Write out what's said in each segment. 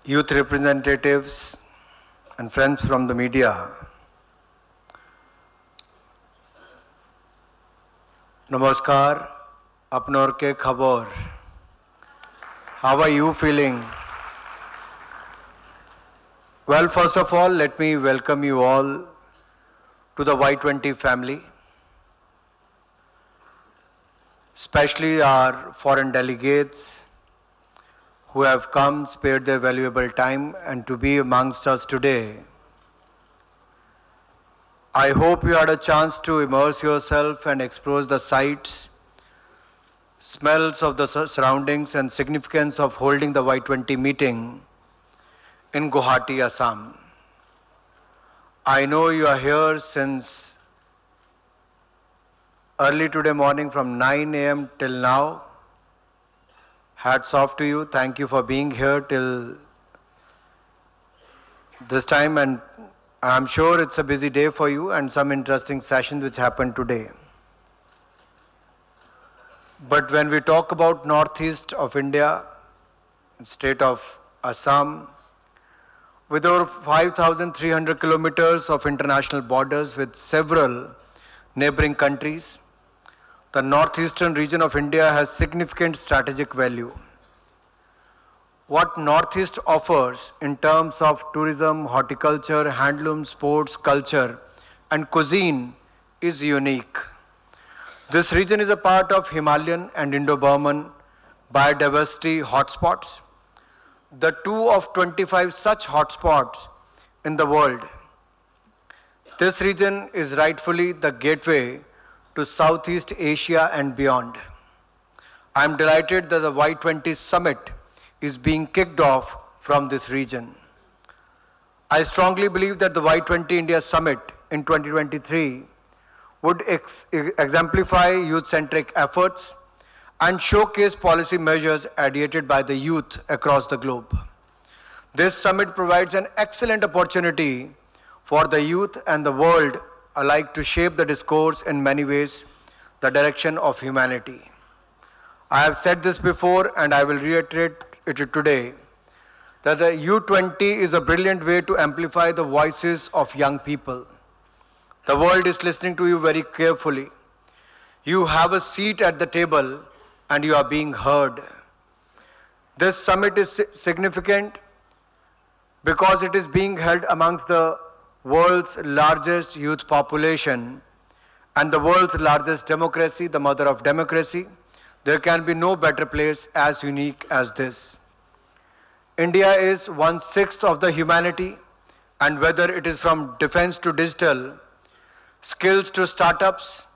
youth representatives and friends from the media. Namaskar, apnor ke khabor. How are you feeling? Well, first of all, let me welcome you all to the Y20 family, especially our foreign delegates who have come, spared their valuable time and to be amongst us today. I hope you had a chance to immerse yourself and explore the sights, smells of the surroundings and significance of holding the Y20 meeting in Guwahati, Assam. I know you are here since early today morning from 9 a.m. till now. Hats off to you. Thank you for being here till this time, and I'm sure it's a busy day for you and some interesting sessions which happened today. But when we talk about northeast of India, state of Assam, with over 5,300 kilometers of international borders with several neighboring countries, the northeastern region of India has significant strategic value. What Northeast offers in terms of tourism, horticulture, handloom, sports, culture, and cuisine is unique. This region is a part of Himalayan and Indo-Burman biodiversity hotspots, the 2 of 25 such hotspots in the world. This region is rightfully the gateway to Southeast Asia and beyond. I am delighted that the Y20 summit is being kicked off from this region. I strongly believe that the Y20 India Summit in 2023 would exemplify youth-centric efforts and showcase policy measures ideated by the youth across the globe. This summit provides an excellent opportunity for the youth and the world alike to shape the discourse in many ways, the direction of humanity. I have said this before and I will reiterate it today, that the Y20 is a brilliant way to amplify the voices of young people. The world is listening to you very carefully. You have a seat at the table and you are being heard. This summit is significant because it is being held amongst the world's largest youth population and the world's largest democracy, the mother of democracy. There can be no better place as unique as this. India is 1/6 of the humanity, and whether it is from defense to digital, skills to startups,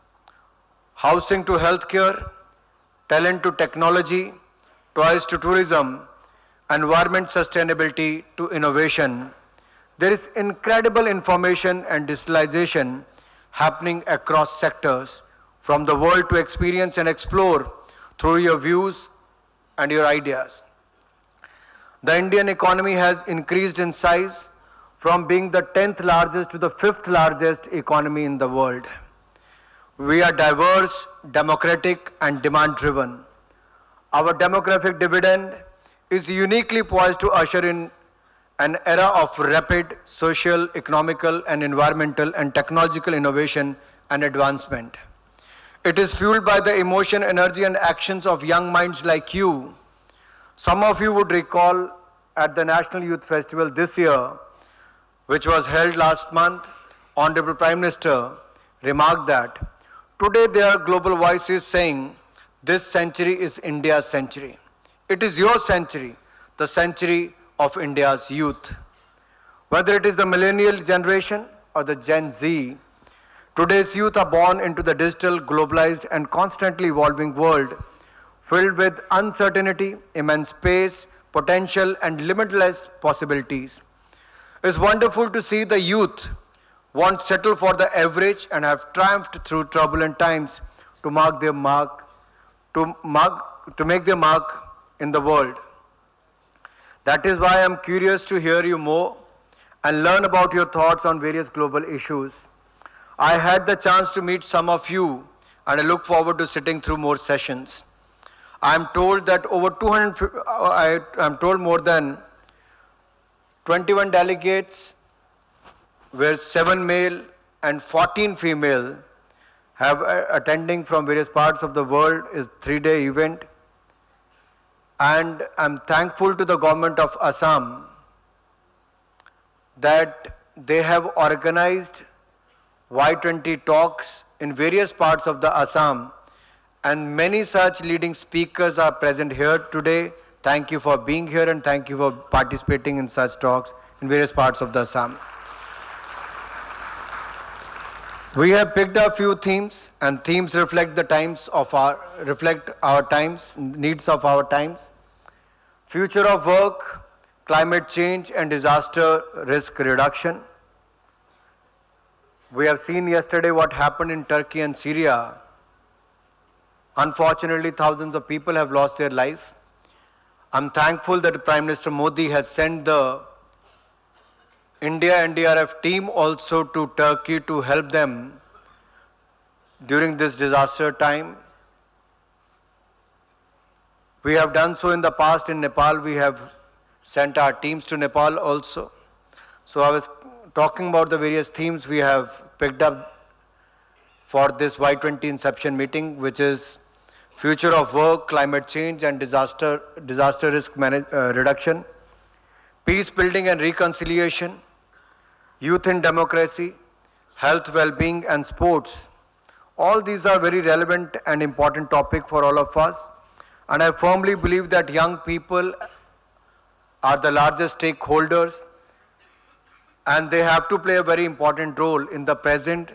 housing to healthcare, talent to technology, toys to tourism, environment sustainability to innovation, there is incredible information and digitalization happening across sectors from the world to experience and explore through your views and your ideas. The Indian economy has increased in size from being the 10th largest to the 5th largest economy in the world. We are diverse, democratic, and demand-driven. Our demographic dividend is uniquely poised to usher in an era of rapid social, economical, and environmental and technological innovation and advancement. It is fueled by the emotion, energy, and actions of young minds like you. Some of you would recall at the National Youth Festival this year, which was held last month, Honorable Prime Minister remarked that today there are global voices saying this century is India's century. It is your century, the century of India's youth. Whether it is the millennial generation or the Gen Z, today's youth are born into the digital, globalized, and constantly evolving world filled with uncertainty, immense space, potential, and limitless possibilities. It's wonderful to see the youth won't settle for the average and have triumphed through turbulent times to make their mark in the world. That is why I'm curious to hear you more and learn about your thoughts on various global issues. I had the chance to meet some of you and I look forward to sitting through more sessions. I'm told that over 200, I'm told more than 21 delegates, where 7 male and 14 female have attending from various parts of the world. Is 3-day event. And I'm thankful to the government of Assam that they have organized Y20 talks in various parts of the Assam, and many such leading speakers are present here today. Thank you for being here and thank you for participating in such talks in various parts of the Assam. We have picked a few themes, and themes reflect our times, needs of our times. Future of work, climate change and disaster risk reduction. We have seen yesterday what happened in Turkey and Syria. Unfortunately, thousands of people have lost their life. I'm thankful that Prime Minister Modi has sent the India NDRF team also to Turkey to help them during this disaster time. We have done so in the past in Nepal. We have sent our teams to Nepal also. So I was talking about the various themes we have picked up for this Y20 inception meeting, which is future of work, climate change and disaster risk reduction, peace building and reconciliation, youth in democracy, health, well-being and sports. All these are very relevant and important topics for all of us. And I firmly believe that young people are the largest stakeholders and they have to play a very important role in the present,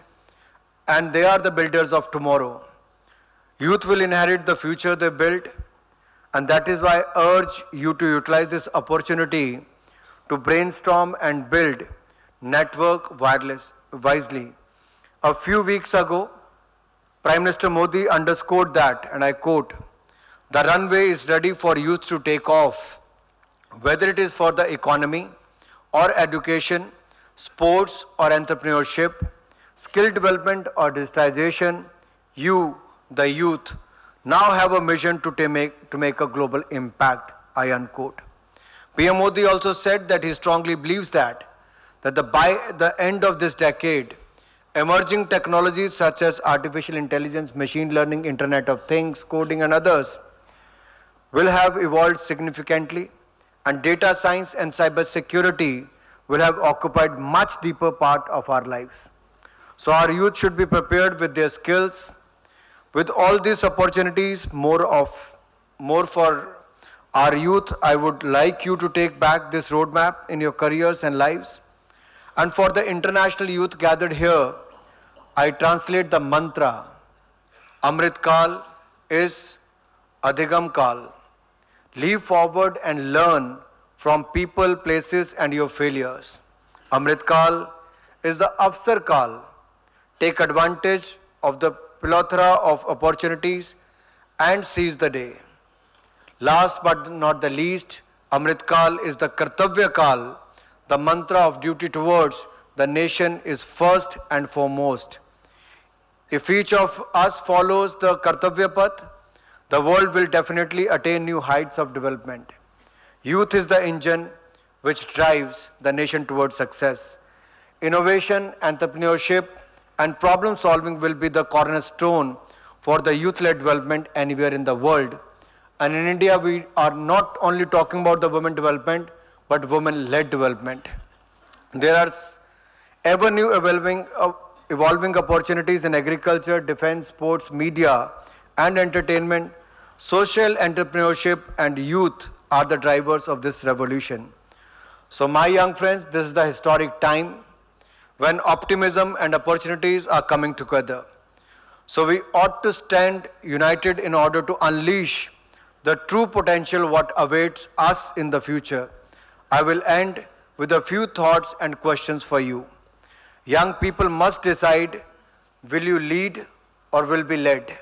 and they are the builders of tomorrow. Youth will inherit the future they build, and that is why I urge you to utilize this opportunity to brainstorm and build network wisely. A few weeks ago, Prime Minister Modi underscored that, and I quote, "The runway is ready for youth to take off, whether it is for the economy or education, sports or entrepreneurship, skill development or digitization. You, the youth, now have a mission to make a global impact," I unquote. PM Modi also said that he strongly believes that by the end of this decade, emerging technologies such as artificial intelligence, machine learning, Internet of Things, coding and others will have evolved significantly, and data science and cybersecurity will have occupied much deeper part of our lives. So our youth should be prepared with their skills. With all these opportunities, more for our youth, I would like you to take back this roadmap in your careers and lives. And for the international youth gathered here, I translate the mantra. Amrit Kal is Adhigam Kal. Leap forward and learn from people, places and your failures. Amrit Kal is the Avsar Kal. Take advantage of the plethora of opportunities and seize the day. Last but not the least, Amrit Kal is the Kartavya Kal. The mantra of duty towards the nation is first and foremost. If each of us follows the Kartavya Path, the world will definitely attain new heights of development. Youth is the engine which drives the nation towards success. Innovation, entrepreneurship, and problem solving will be the cornerstone for the youth-led development anywhere in the world. And in India, we are not only talking about the women development, but women-led development. There are ever new evolving opportunities in agriculture, defense, sports, media, and entertainment. Social entrepreneurship and youth are the drivers of this revolution. So my young friends, this is the historic time when optimism and opportunities are coming together. So we ought to stand united in order to unleash the true potential what awaits us in the future. I will end with a few thoughts and questions for you. Young people must decide, will you lead or will be led?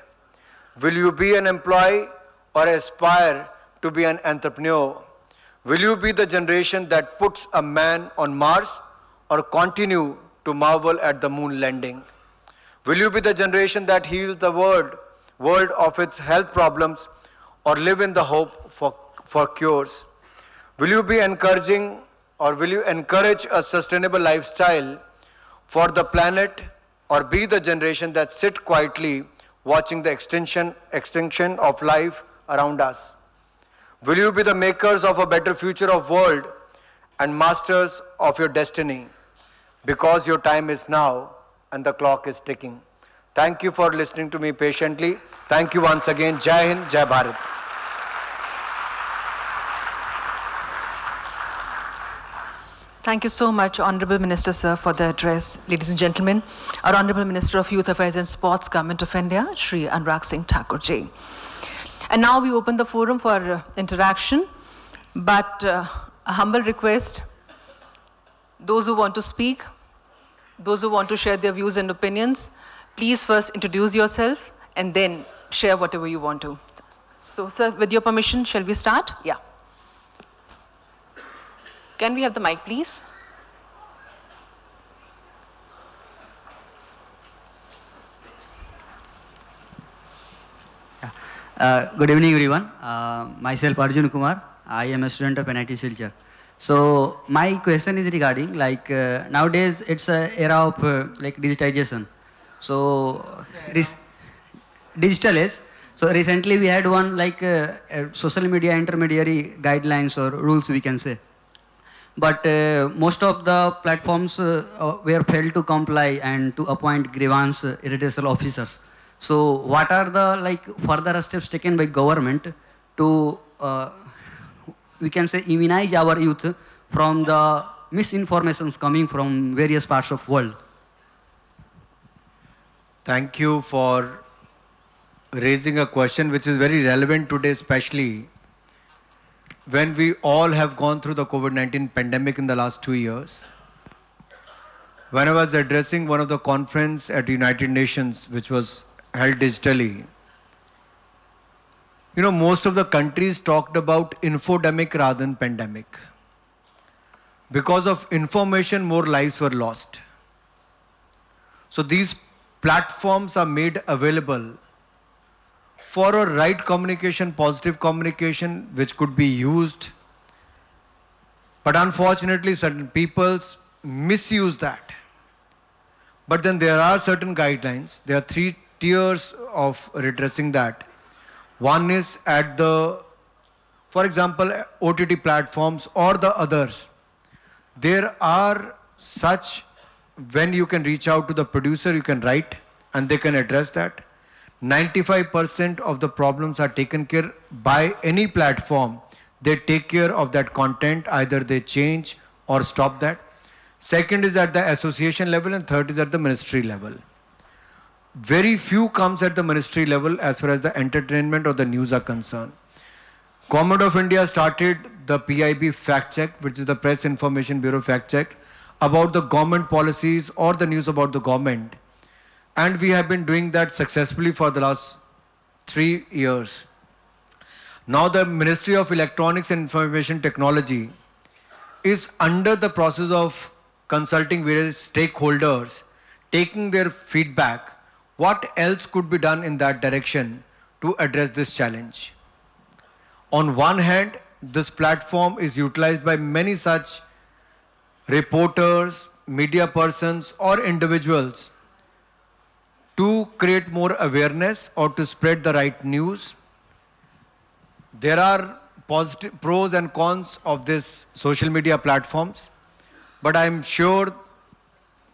Will you be an employee or aspire to be an entrepreneur? Will you be the generation that puts a man on Mars or continue to marvel at the moon landing? Will you be the generation that heals the world of its health problems or live in the hope for cures? Will you be encouraging or will you encourage a sustainable lifestyle for the planet, or be the generation that sit quietly watching the extinction of life around us? Will you be the makers of a better future of world and masters of your destiny? Because your time is now and the clock is ticking. Thank you for listening to me patiently. Thank you once again. Jai Hind, Jai Bharat. Thank you so much, Honorable Minister, sir, for the address. Ladies and gentlemen, our Honorable Minister of Youth Affairs and Sports, Government of India, Shri Anurag Singh Thakur ji. And now we open the forum for interaction, but a humble request, those who want to speak, those who want to share their views and opinions, please first introduce yourself and then share whatever you want to. So, sir, with your permission, shall we start? Yeah. Can we have the mic, please? Good evening, everyone. Myself, Arjun Kumar. I am a student of NIT Silchar. So my question is regarding nowadays it's an era of digitization. So digital is. So recently we had one social media intermediary guidelines or rules, we can say. But most of the platforms were failed to comply and to appoint grievance redressal officers. So what are the further steps taken by government to we can say immunize our youth from the misinformations coming from various parts of world? Thank you for raising a question which is very relevant today, especially when we all have gone through the COVID-19 pandemic in the last 2 years. When I was addressing one of the conference at United Nations, which was held digitally, most of the countries talked about infodemic rather than pandemic. Because of information, more lives were lost. So these platforms are made available for a right communication, positive communication, which could be used. But unfortunately, certain peoples misuse that. But then there are certain guidelines. There are 3 tiers of redressing that. One is at for example, OTT platforms or the others. There are such, when you can reach out to the producer, you can write and they can address that. 95% of the problems are taken care by any platform. They take care of that content, either they change or stop that. Second is at the association level, and third is at the ministry level. Very few comes at the ministry level as far as the entertainment or the news are concerned. Government of India started the PIB fact check, which is the Press Information Bureau fact check, about the government policies or the news about the government. And we have been doing that successfully for the last 3 years. Now the Ministry of Electronics and Information Technology is under the process of consulting various stakeholders, taking their feedback, what else could be done in that direction to address this challenge. On one hand, this platform is utilized by many such reporters, media persons or individuals to create more awareness or to spread the right news. There are positive pros and cons of this social media platforms, but I'm sure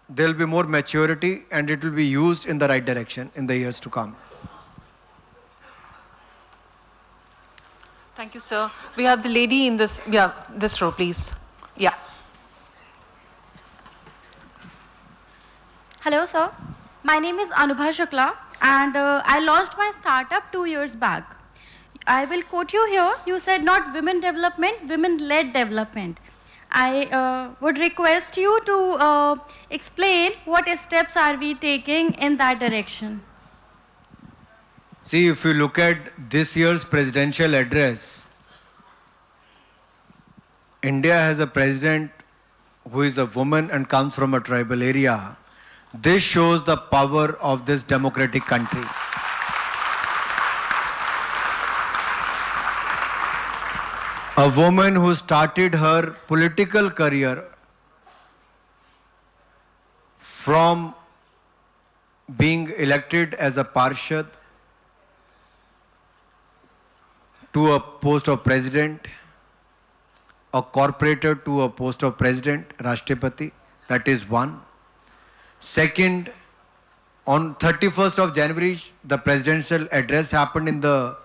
there will be more maturity and it will be used in the right direction in the years to come. Thank you, sir. We have the lady in this row, please. Yeah. Hello, sir. My name is Anubha Shukla, and I launched my startup 2 years back. I will quote you here. You said not women development, women-led development. I would request you to explain what steps are we taking in that direction. See, if you look at this year's presidential address, India has a president who is a woman and comes from a tribal area. This shows the power of this democratic country. A woman who started her political career from being elected as a parshad to a post of president, a corporator to a post of president, Rashtrapati, that is one. Second, on 31st of January, the presidential address happened in the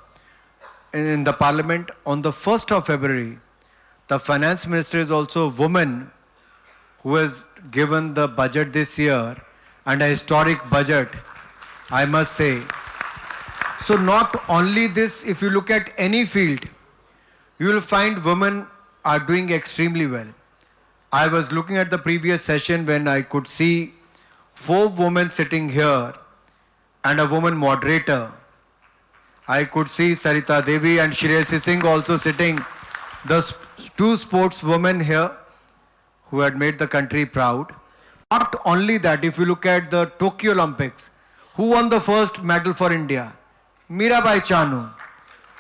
parliament. On the 1st of February, the finance minister is also a woman who has given the budget this year, and a historic budget, I must say. So not only this, if you look at any field, you will find women are doing extremely well. I was looking at the previous session when I could see 4 women sitting here and a woman moderator. I could see Sarita Devi and Shreyasi Singh also sitting, the 2 sportswomen here who had made the country proud. Not only that, if you look at the Tokyo Olympics, who won the first medal for India? Mirabai Chanu,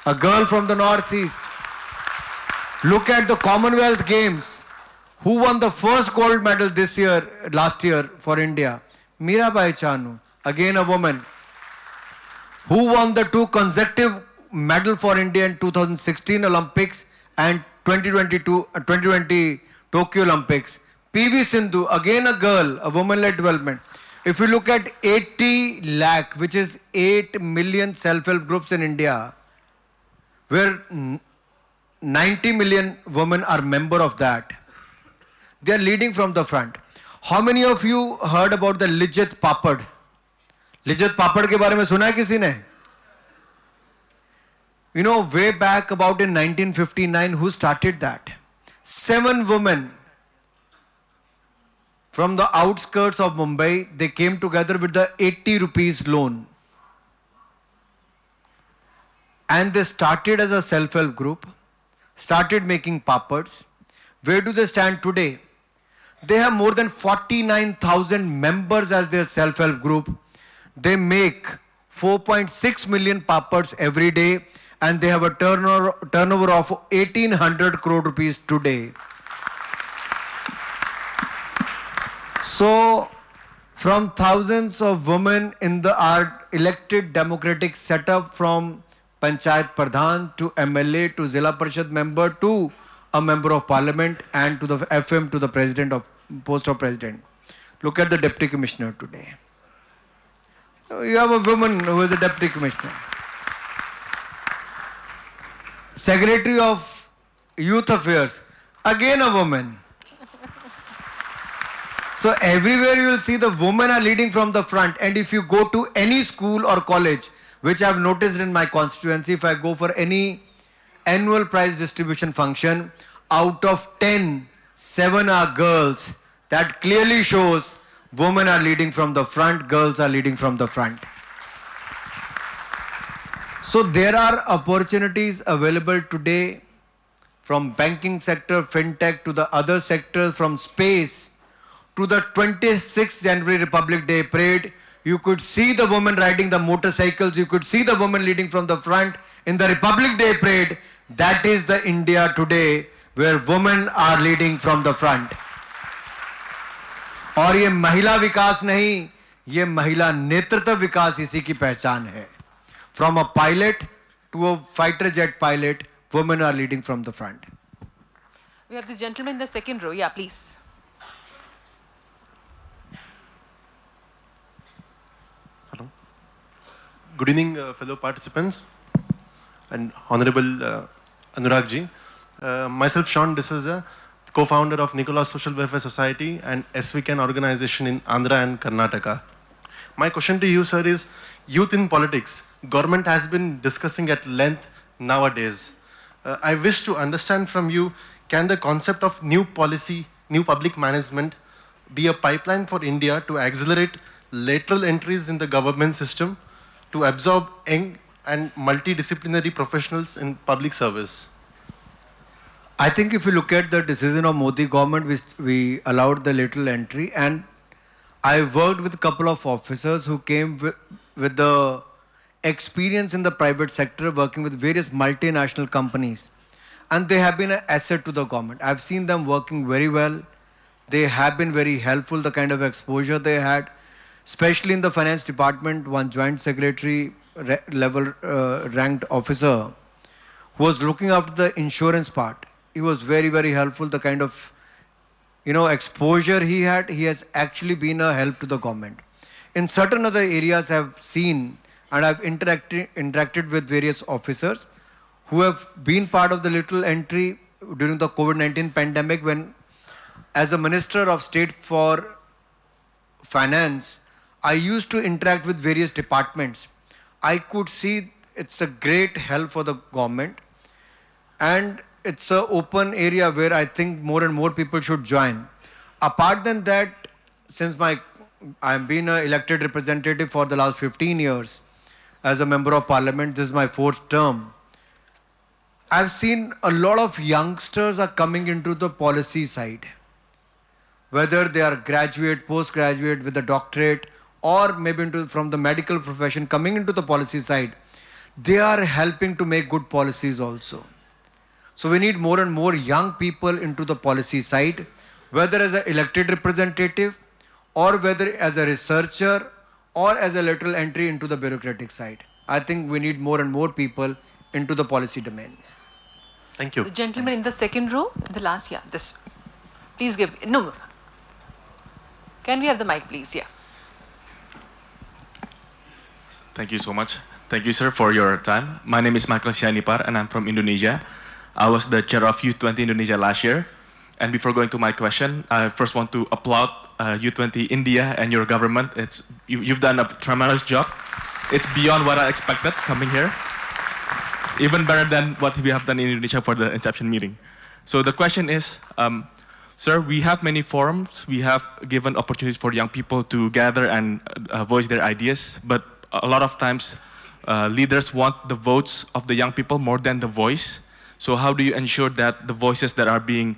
a girl from the Northeast. Look at the Commonwealth Games. Who won the first gold medal last year for India? Mirabai Chanu, again a woman. Who won the 2 consecutive medals for India in 2016 Olympics and 2020 Tokyo Olympics? PV Sindhu, again a girl, a woman-led development. If you look at 80 lakh, which is 8 million self-help groups in India, where 90 million women are member of that, they are leading from the front. How many of you heard about the Lijjat Papad? Lijjat Papad के बारे में सुना है किसी ने? You know, way back about in 1959, who started that? 7 women from the outskirts of Mumbai, they came together with the 80 rupees loan. And they started as a self-help group, started making papads. Where do they stand today? They have more than 49,000 members as their self-help group. They make 4.6 million papads every day, and they have a turnover of 1,800 crore rupees today. So, from thousands of women in the elected democratic setup, from Panchayat Pradhan to MLA to Zilla Parishad member to a member of parliament and to the FM to the president of post of president. Look at the deputy commissioner today. You have a woman who is a deputy commissioner. Secretary of Youth Affairs, again a woman. So everywhere you will see the women are leading from the front. And if you go to any school or college, which I have noticed in my constituency, if I go for any annual prize distribution function, out of 10, 7 are girls. That clearly shows women are leading from the front, girls are leading from the front. So there are opportunities available today from banking sector, fintech to the other sectors, from space to the 26th January Republic Day parade. You could see the women riding the motorcycles. You could see the women leading from the front in the Republic Day parade. That is the India today where women are leading from the front. और ये महिला विकास नहीं, ये महिला नेतृत्व विकास इसी की पहचान है. From a pilot to a fighter jet pilot, women are leading from the front. We have this gentleman in the second row. Yeah, please. Hello. Good evening, fellow participants and Honorable Anurag ji. Myself, Sean D'Souza, co-founder of Nicholas Social Welfare Society and SVCAN organization in Andhra and Karnataka. My question to you, sir, is youth in politics. Government has been discussing at length nowadays. I wish to understand from you, can the concept of new policy, new public management be a pipeline for India to accelerate lateral entries in the government system to absorb young and multidisciplinary professionals in public service? I think if you look at the decision of Modi government, we allowed the lateral entry, and I worked with a couple of officers who came with the experience in the private sector, working with various multinational companies. and they have been an asset to the government. I've seen them working very well. They have been very helpful, the kind of exposure they had, especially in the finance department. One joint secretary level ranked officer who was looking after the insurance part. He was very, very helpful. The kind of exposure he had, he has actually been a help to the government. In certain other areas, I've seen and I've interacted with various officers who have been part of the little entry during the COVID-19 pandemic, when as a Minister of State for Finance, I used to interact with various departments. I could see it's a great help for the government, and it's an open area where I think more and more people should join. Apart than that, since I've been an elected representative for the last 15 years as a member of parliament, this is my 4th term. I've seen a lot of youngsters are coming into the policy side, whether they are graduate, postgraduate with a doctorate, or maybe from the medical profession coming into the policy side. They are helping to make good policies also. So we need more and more young people into the policy side, whether as an elected representative, or whether as a researcher, or as a lateral entry into the bureaucratic side. I think we need more and more people into the policy domain. Thank you. The gentleman in the second row, the last, this. Please give, no. Can we have the mic, please? Yeah. Thank you so much. Thank you, sir, for your time. My name is Michael Syanipar, and I'm from Indonesia. I was the chair of Y20 Indonesia last year. And before going to my question, I first want to applaud Y20 India and your government. You've done a tremendous job. It's beyond what I expected coming here. Even better than what we have done in Indonesia for the inception meeting. So the question is, sir, we have many forums. We have given opportunities for young people to gather and voice their ideas. But a lot of times, leaders want the votes of the young people more than the voice. So how do you ensure that the voices that are being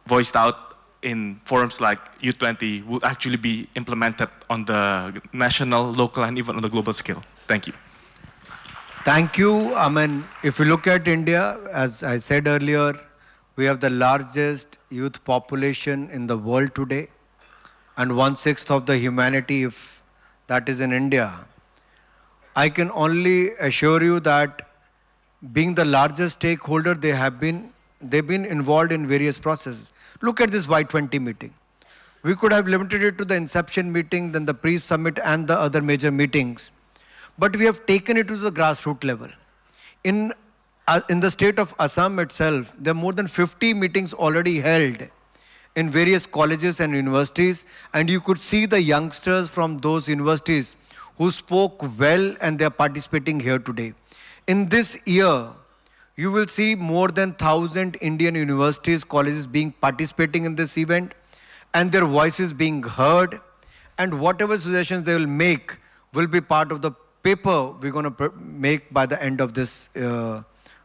voiced out in forums like Y20 will actually be implemented on the national, local, and even on the global scale? Thank you. Thank you. I mean, if you look at India, as I said earlier, we have the largest youth population in the world today, and 1/6 of the humanity, if that is in India. I can only assure you that being the largest stakeholder, they've been involved in various processes. Look at this Y20 meeting. We could have limited it to the inception meeting, then the pre-summit and the other major meetings. But we have taken it to the grassroots level. In the state of Assam itself, there are more than 50 meetings already held in various colleges and universities, and you could see the youngsters from those universities who spoke well, and they are participating here today. In this year, you will see more than 1,000 Indian universities, colleges participating in this event, and their voices being heard, and whatever suggestions they will make will be part of the paper we're going to make by the end of this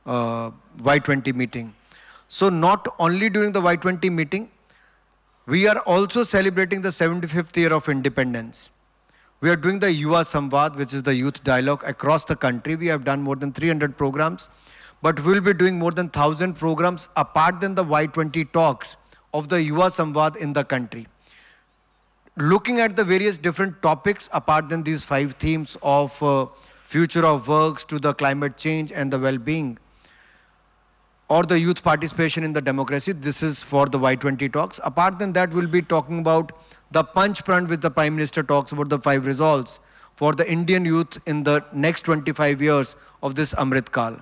Y20 meeting. So not only during the Y20 meeting, we are also celebrating the 75th year of independence. We are doing the Yuva Samvad, which is the youth dialogue across the country. We have done more than 300 programs, but we'll be doing more than 1,000 programs apart than the Y20 talks of the Yuva Samvad in the country. Looking at the various different topics apart than these 5 themes of future of works to the climate change and the well-being, or the youth participation in the democracy, this is for the Y20 talks. Apart than that, we'll be talking about the Panch Pran, which the Prime Minister talks about the 5 resolves for the Indian youth in the next 25 years of this Amrit Kal.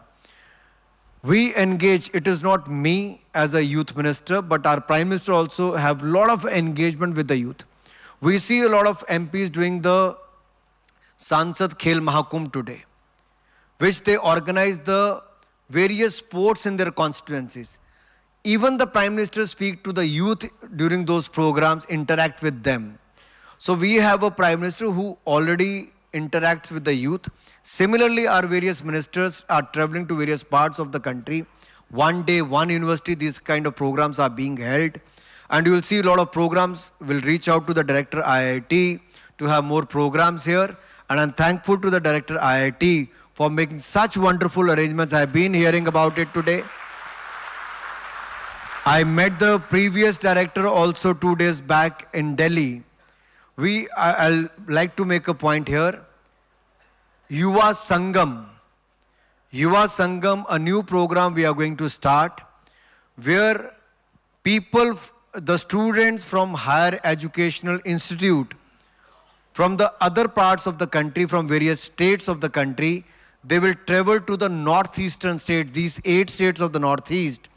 We engage, it is not me as a youth minister, but our Prime Minister also have a lot of engagement with the youth. We see a lot of MPs doing the Sansad Khel Mahakumbh today, which they organize the various sports in their constituencies. Even the Prime Minister speak to the youth during those programs, interact with them. So we have a Prime Minister who already interacts with the youth. Similarly, our various ministers are traveling to various parts of the country. One day, one university, these kind of programs are being held. And you will see a lot of programs will reach out to the Director IIT to have more programs here. And I'm thankful to the Director IIT for making such wonderful arrangements. I've been hearing about it today. I met the previous director also 2 days back in Delhi. I'll like to make a point here. Yuva Sangam. Yuva Sangam, a new program we are going to start, where people, the students from higher educational institute, from the other parts of the country, from various states of the country, they will travel to the northeastern states, these 8 states of the northeast,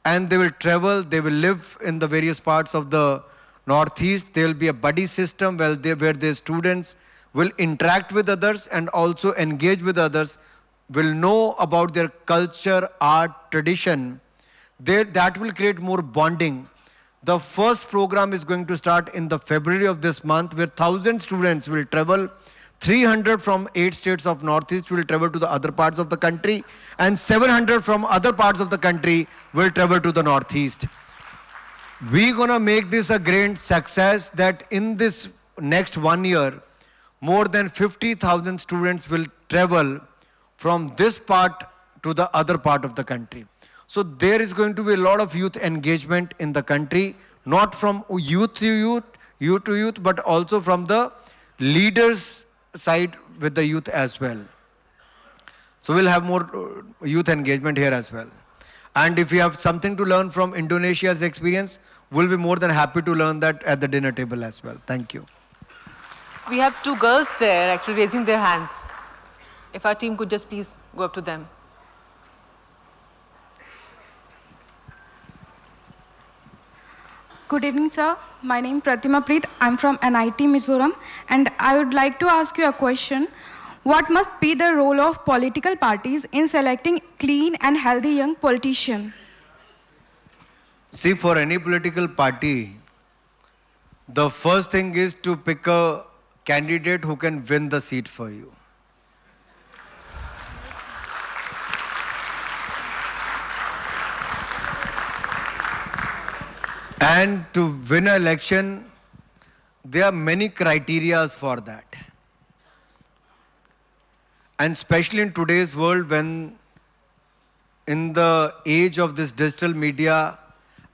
and they will travel, they will live in the various parts of the northeast. There will be a buddy system where the students will interact with others and also engage with others, will know about their culture, art, tradition. That will create more bonding. The first program is going to start in the February of this month, where 1,000 students will travel. 300 from 8 states of Northeast will travel to the other parts of the country, and 700 from other parts of the country will travel to the Northeast. We're gonna make this a great success that in this next 1 year, more than 50,000 students will travel from this part to the other part of the country. So there is going to be a lot of youth engagement in the country, not from youth to youth, but also from the leaders' side with the youth as well. So we'll have more youth engagement here as well. And if you have something to learn from Indonesia's experience, we'll be more than happy to learn that at the dinner table as well. Thank you. We have 2 girls there actually raising their hands. If our team could just please go up to them. Good evening, sir. My name is Pratima Preet. I'm from NIT Mizoram, and I would like to ask you a question. What must be the role of political parties in selecting clean and healthy young politicians? See, for any political party, the first thing is to pick a candidate who can win the seat for you. And to win an election, there are many criterias for that. And especially in today's world, when in the age of this digital media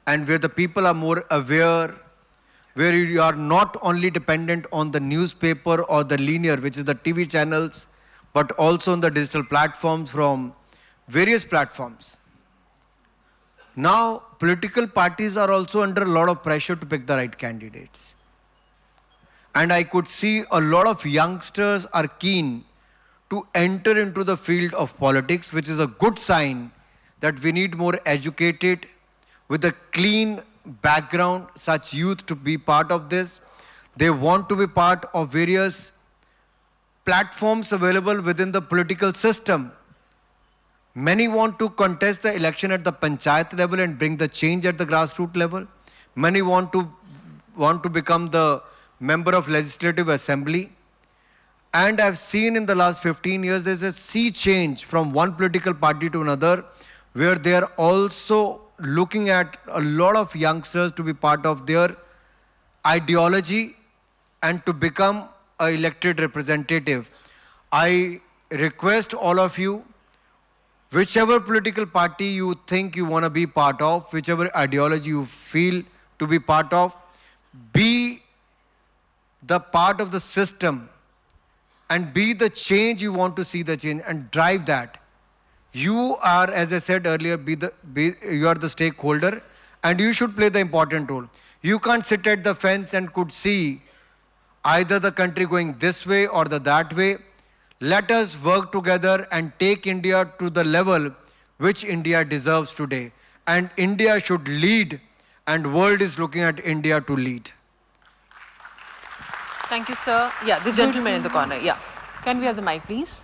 and where the people are more aware, where you are not only dependent on the newspaper or the linear, which is the TV channels, but also on the digital platforms from various platforms. Now, political parties are also under a lot of pressure to pick the right candidates. And I could see a lot of youngsters are keen to enter into the field of politics, which is a good sign that we need more educated, with a clean background, such youth to be part of this. They want to be part of various platforms available within the political system. Many want to contest the election at the panchayat level and bring the change at the grassroots level. Many want to become the member of legislative assembly. And I've seen in the last 15 years, there's a sea change from one political party to another, where they are also looking at a lot of youngsters to be part of their ideology and to become an elected representative. I request all of you, whichever political party you think you want to be part of, whichever ideology you feel to be part of, be the part of the system and be the change you want to see the change and drive that. You are, as I said earlier, you are the stakeholder and you should play the important role. You can't sit at the fence and could see either the country going this way or that way. Let us work together and take India to the level which India deserves today. And India should lead, and world is looking at India to lead. Thank you, sir. Yeah, this gentleman in the corner. Yeah. Can we have the mic, please?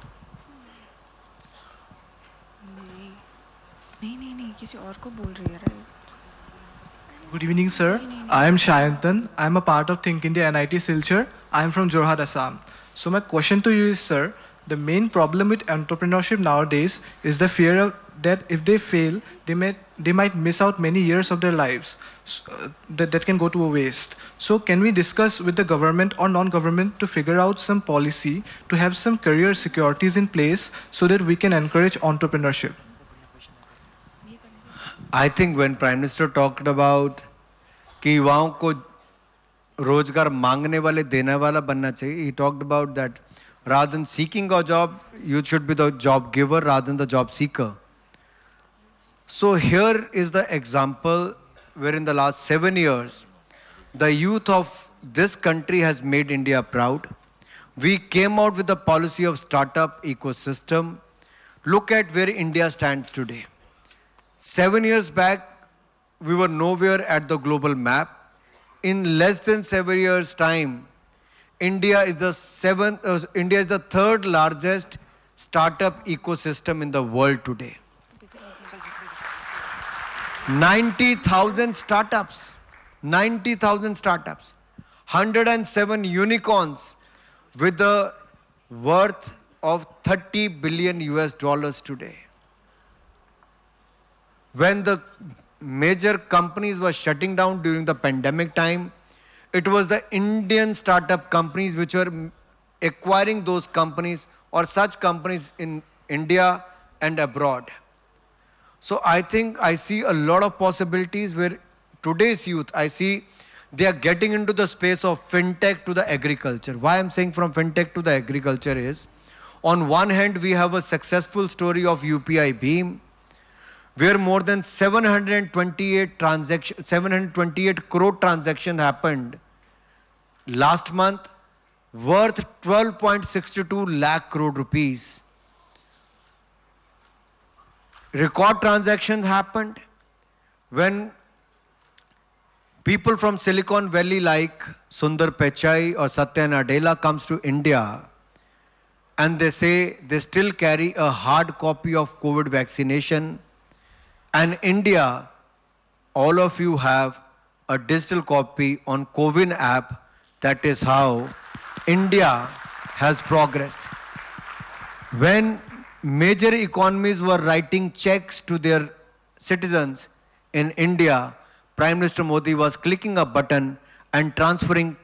Good evening, sir. I am Shayantan. I am a part of Think India NIT Silchar. I am from Jorhat, Assam. So my question to you is, sir, the main problem with entrepreneurship nowadays is the fear of that if they fail, they might miss out many years of their lives that can go to a waste. So can we discuss with the government or non-government to figure out some policy to have some career securities in place so that we can encourage entrepreneurship? I think when Prime Minister talked about कि युवाओं को रोजगार मांगने वाले देने वाला बनना चाहिए, he talked about that rather than seeking a job, you should be the job giver rather than the job seeker. So here is the example where in the last 7 years, the youth of this country has made India proud. We came out with the policy of startup ecosystem. Look at where India stands today. 7 years back, we were nowhere at the global map. In less than 7 years' time, India is the third largest startup ecosystem in the world today. 90,000 startups, 107 unicorns with a worth of 30 billion US dollars today. When the major companies were shutting down during the pandemic time, it was the Indian startup companies which were acquiring those companies or such companies in India and abroad. So I think I see a lot of possibilities where today's youth, I see they are getting into the space of fintech to the agriculture. Why I'm saying from fintech to the agriculture is, on one hand, we have a successful story of UPI Beam, where more than 728 crore transactions happened last month, worth 12.62 lakh crore rupees. Record transactions happened when people from Silicon Valley like Sundar Pichai or Satya Nadella comes to India and they say they still carry a hard copy of COVID vaccination. And India, all of you have a digital copy on CoWIN app. That is how India has progressed. When major economies were writing checks to their citizens in India, Prime Minister Modi was clicking a button and transferring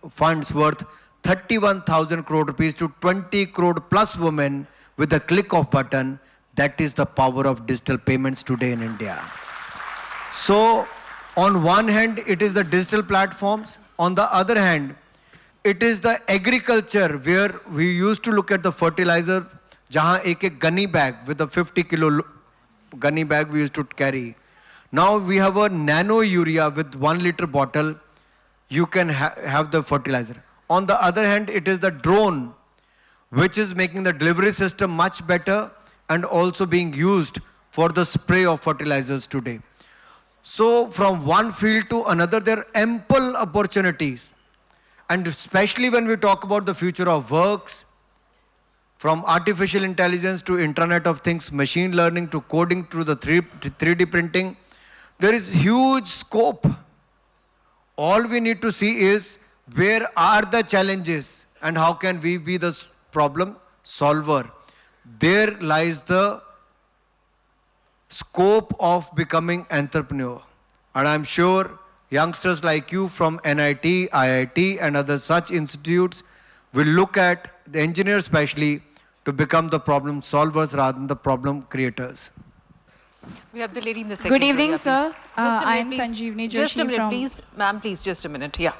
funds worth 31,000 crore rupees to 20 crore plus women with a click of button. That is the power of digital payments today in India. So, on one hand, it is the digital platforms. On the other hand, it is the agriculture where we used to look at the fertilizer, jahan ek gunny bag with a 50 kilo gunny bag we used to carry. Now we have a nano urea with 1 liter bottle, you can have the fertilizer. On the other hand, it is the drone which is making the delivery system much better and also being used for the spray of fertilizers today. So from one field to another, there are ample opportunities. And especially when we talk about the future of works, from artificial intelligence to Internet of Things, machine learning to coding to the 3D printing, there is huge scope. All we need to see is where are the challenges and how can we be the problem solver. There lies the scope of becoming entrepreneur. And I'm sure youngsters like you from NIT, IIT and other such institutes will look at the engineers especially to become the problem solvers rather than the problem creators. We have the lady in the second row. Good evening, Yeah, sir. I am please. Sanjeevani Joshi Just a minute, from... please. Ma'am, please, just a minute. Yeah.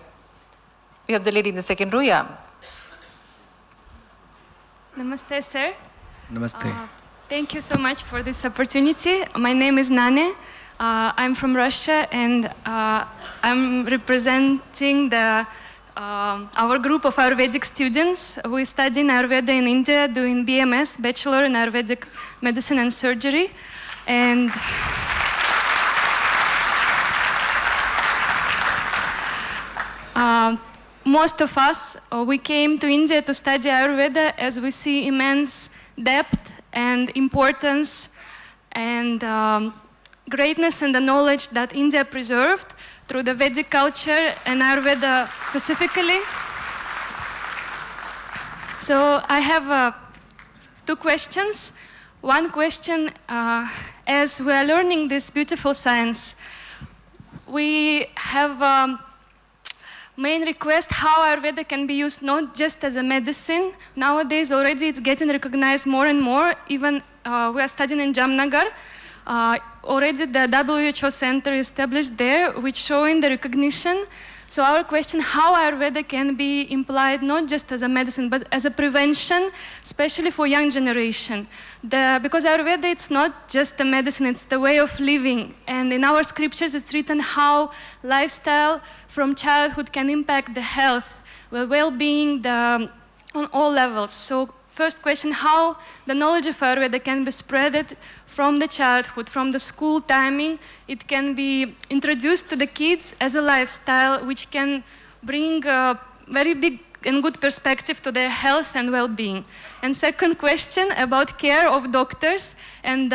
We have the lady in the second row. Yeah. Namaste, sir. Namaste. Thank you so much for this opportunity. My name is Nane. I'm from Russia and I'm representing our group of Ayurvedic students. We study in Ayurveda in India, doing BMS, Bachelor in Ayurvedic Medicine and Surgery. And most of us, we came to India to study Ayurveda as we see immense depth and importance and greatness and the knowledge that India preserved through the Vedic culture and Ayurveda specifically. So I have 2 questions. One question, as we are learning this beautiful science, we have main request how Ayurveda can be used not just as a medicine. Nowadays already it's getting recognized more and more. Even we are studying in Jamnagar. already the WHO center established there, which showing the recognition. So our question, how Ayurveda can be implied not just as a medicine, but as a prevention, especially for young generation. Because Ayurveda, it's not just a medicine, it's the way of living. And in our scriptures, it's written how lifestyle from childhood can impact the health, the well-being, on all levels. So first question, how the knowledge of Ayurveda can be spreaded from the childhood, from the school timing. It can be introduced to the kids as a lifestyle which can bring a very big and good perspective to their health and well-being. And second question about care of doctors and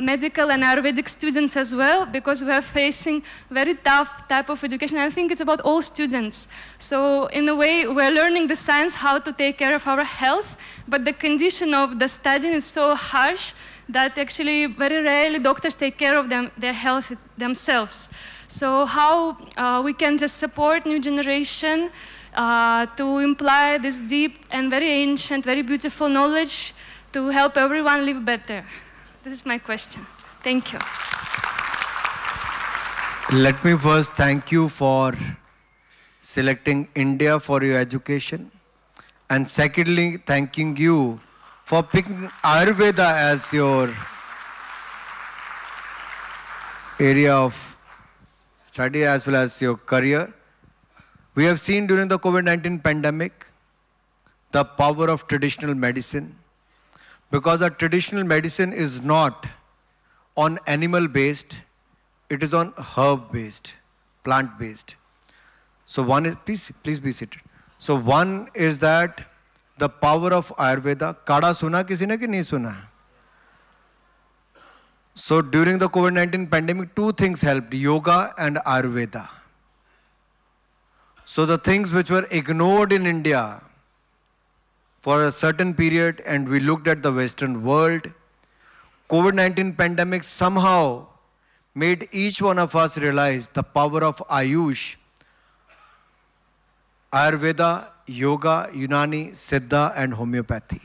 medical and Ayurvedic students as well, because we are facing very tough type of education. I think it's about all students. So in a way, we're learning the science, how to take care of our health, but the condition of the studying is so harsh that actually very rarely doctors take care of their health themselves. So how we can just support new generation to imply this deep and very ancient, very beautiful knowledge to help everyone live better? This is my question. Thank you. Let me first thank you for selecting India for your education. And secondly, thanking you for picking Ayurveda as your area of study as well as your career. We have seen during the COVID-19 pandemic the power of traditional medicine, because our traditional medicine is not on animal-based, it is on herb-based, plant-based. So one is, please be seated. So one is that the power of Ayurveda. Kada suna kisi ne ki nahi suna? So during the COVID-19 pandemic, two things helped, yoga and Ayurveda. So the things which were ignored in India for a certain period, and we looked at the Western world, COVID-19 pandemic somehow made each one of us realize the power of Ayush, Ayurveda, Yoga, Unani, Siddha and homeopathy.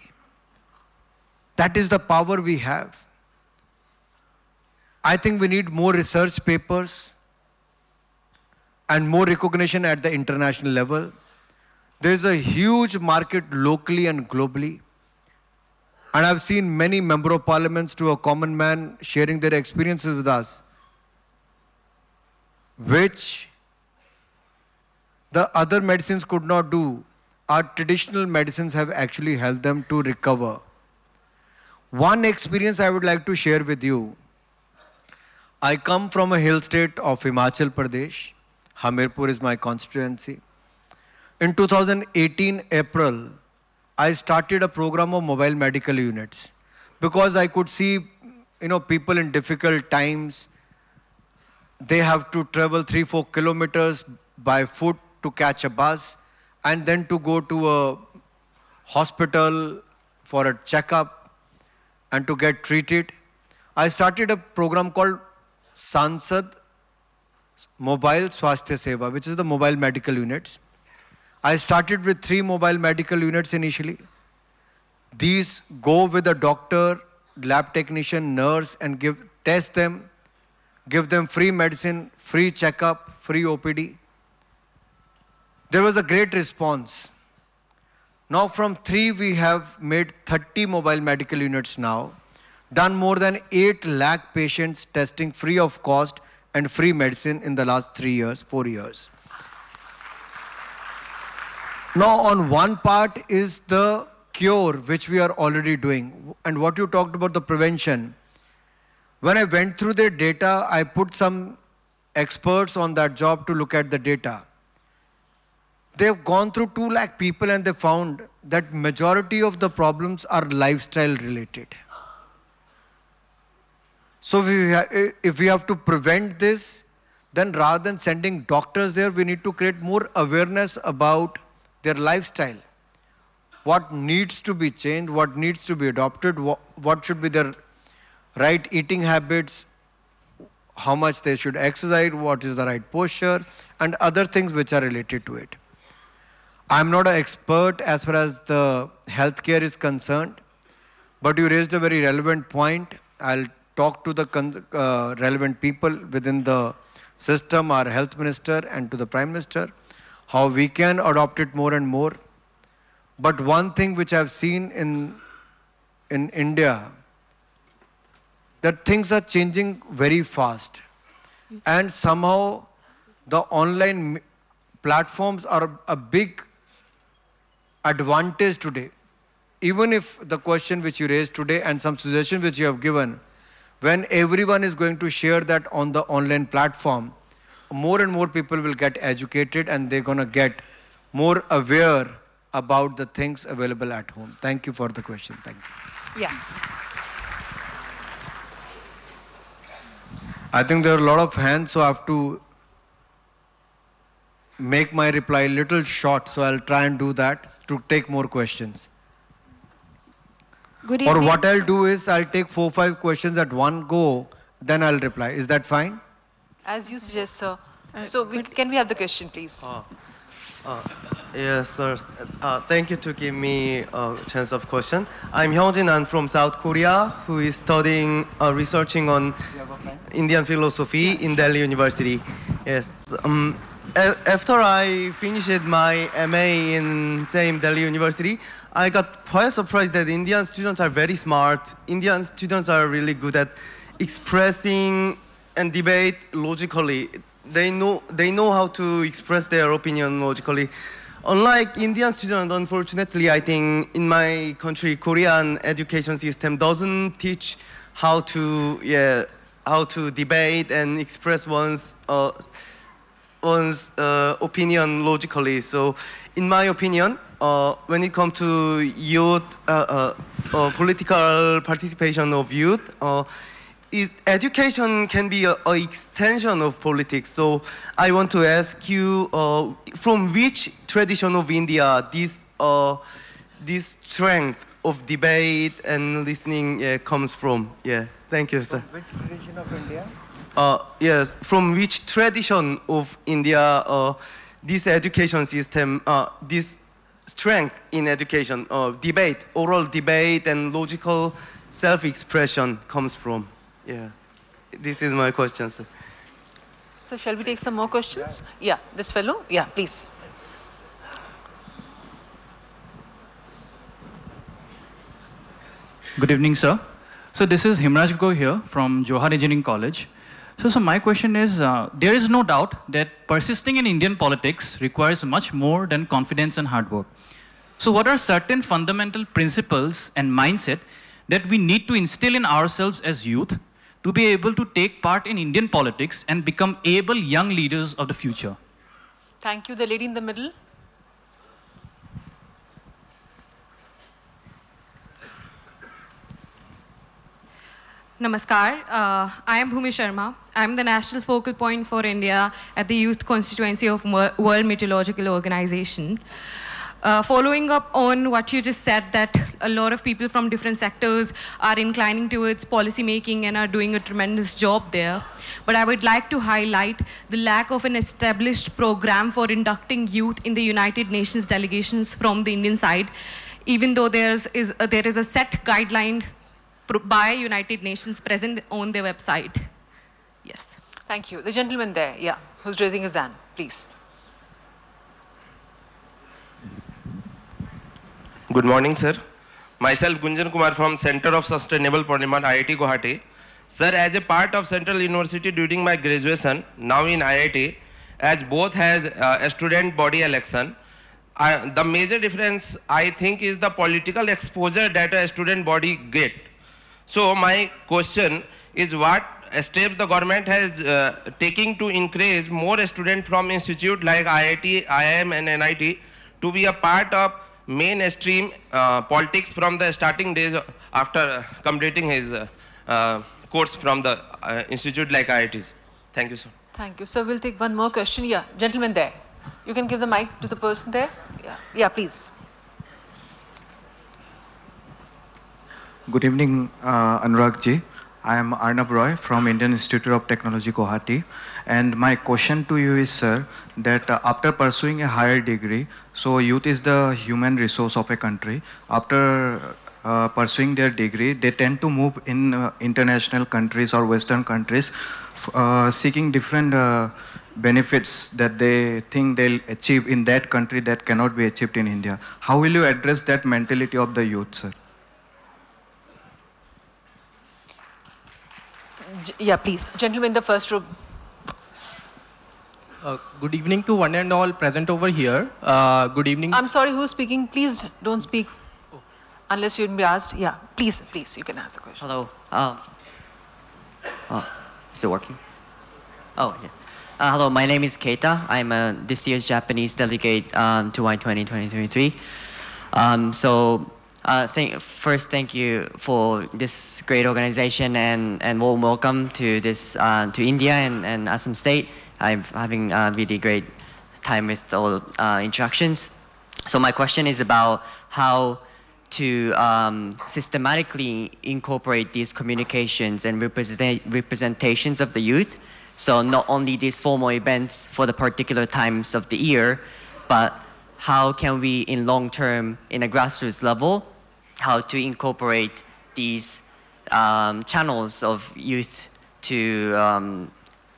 That is the power we have. I think we need more research papers and more recognition at the international level. There is a huge market locally and globally. And I've seen many member of parliaments to a common man sharing their experiences with us, which the other medicines could not do. Our traditional medicines have actually helped them to recover. One experience I would like to share with you. I come from a hill state of Himachal Pradesh. Hamirpur is my constituency. In 2018 April, I started a program of mobile medical units because I could see, people in difficult times, they have to travel 3-4 kilometers by foot to catch a bus and then to go to a hospital for a checkup and to get treated. I started a program called Sansad Mobile Swasthya Seva, which is the mobile medical units. I started with 3 mobile medical units initially. These go with a doctor, lab technician, nurse and test them, give them free medicine, free checkup, free OPD. There was a great response. Now from 3 we have made 30 mobile medical units now, done more than 8 lakh patients testing free of cost and free medicine in the last 4 years. Now on one part is the cure which we are already doing, and what you talked about the prevention. When I went through their data, I put some experts on that job to look at the data. They've gone through 2 lakh people and they found that majority of the problems are lifestyle related. So if we have to prevent this, then rather than sending doctors there, we need to create more awareness about their lifestyle. What needs to be changed, what needs to be adopted, what should be their right eating habits, how much they should exercise, what is the right posture, and other things which are related to it. I'm not an expert as far as the healthcare is concerned, but you raised a very relevant point. I'll talk to the relevant people within the system, our health minister and to the prime minister, how we can adopt it more and more. But one thing which I've seen in India, that things are changing very fast. And somehow the online platforms are a big advantage today. Even if the question which you raised today and some suggestions which you have given, when everyone is going to share that on the online platform, more and more people will get educated and they're going to get more aware about the things available at home. Thank you for the question. Thank you. Yeah. I think there are a lot of hands, so I have to make my reply a little short, so I'll try and do that to take more questions. Good Or evening. what I'll do is I'll take 4 or 5 questions at one go, then I'll reply. Is that fine? As you suggest, sir. So can we have the question, please? Yes, sir. Thank you to give me a chance of question. I'm Hyunjin. I'm from South Korea, who is studying, researching on Indian philosophy in Delhi University. Yes. After I finished my MA in same Delhi University, I got quite surprised that Indian students are very smart. Indian students are really good at expressing and debate logically. They know how to express their opinion logically. Unlike Indian students, unfortunately, I think in my country, Korean education system doesn't teach how to debate and express one's opinion logically. So, in my opinion, when it comes to youth, political participation of youth, education can be an extension of politics. So I want to ask you, from which tradition of India this strength of debate and listening comes from? Yeah, thank you, sir. Which tradition of India? Yes, from which tradition of India this education system, this strength in education, debate, oral debate and logical self-expression comes from? Yeah, this is my question, sir. So shall we take some more questions? Yeah, this fellow. Yeah, please. Good evening, sir. So this is Himraj Go here from Johar Engineering College. So my question is, there is no doubt that persisting in Indian politics requires much more than confidence and hard work. So what are certain fundamental principles and mindset that we need to instill in ourselves as youth to be able to take part in Indian politics and become able young leaders of the future? Thank you. The lady in the middle. Namaskar. I am Bhumi Sharma. I am the national focal point for India at the youth constituency of World Meteorological Organization. Following up on what you just said, that a lot of people from different sectors are inclining towards policy making and are doing a tremendous job there. But I would like to highlight the lack of an established program for inducting youth in the United Nations delegations from the Indian side, even though there is a set guideline by United Nations present on their website. Yes. Thank you. The gentleman there, yeah, who's raising his hand, please. Good morning, sir. Myself, Gunjan Kumar from Center of Sustainable Polymer, IIT Guwahati. Sir, as a part of Central University during my graduation, now in IIT, as both has a student body election, the major difference, I think, is the political exposure that a student body get. So my question is, what steps the government has taking to encourage more students from institute like IIT, IIM and NIT to be a part of mainstream politics from the starting days after completing his course from the institute like IITs. Thank you, sir. Thank you. So we'll take one more question. Yeah, gentleman there. You can give the mic to the person there. Yeah, please. Good evening, Anurag ji. I am Arnab Roy from Indian Institute of Technology, Guwahati. And my question to you is, sir, that after pursuing a higher degree, so youth is the human resource of a country. After pursuing their degree, they tend to move in international countries or Western countries, seeking different benefits that they think they'll achieve in that country that cannot be achieved in India. How will you address that mentality of the youth, sir? Yeah, please. Gentlemen in the first row. Good evening to one and all present over here. Good evening. I'm sorry, who's speaking? Please don't speak unless you'd be asked. Yeah, please, you can ask the question. Hello. Is it working? Oh, yes. Hello, my name is Keita. I'm this year's Japanese delegate to Y20 2023. First, thank you for this great organization and warm welcome to this to India and Assam State. I'm having a really great time with all interactions. So my question is about how to systematically incorporate these communications and representations of the youth. So not only these formal events for the particular times of the year, but how can we, in long term, in a grassroots level, how to incorporate these channels of youth to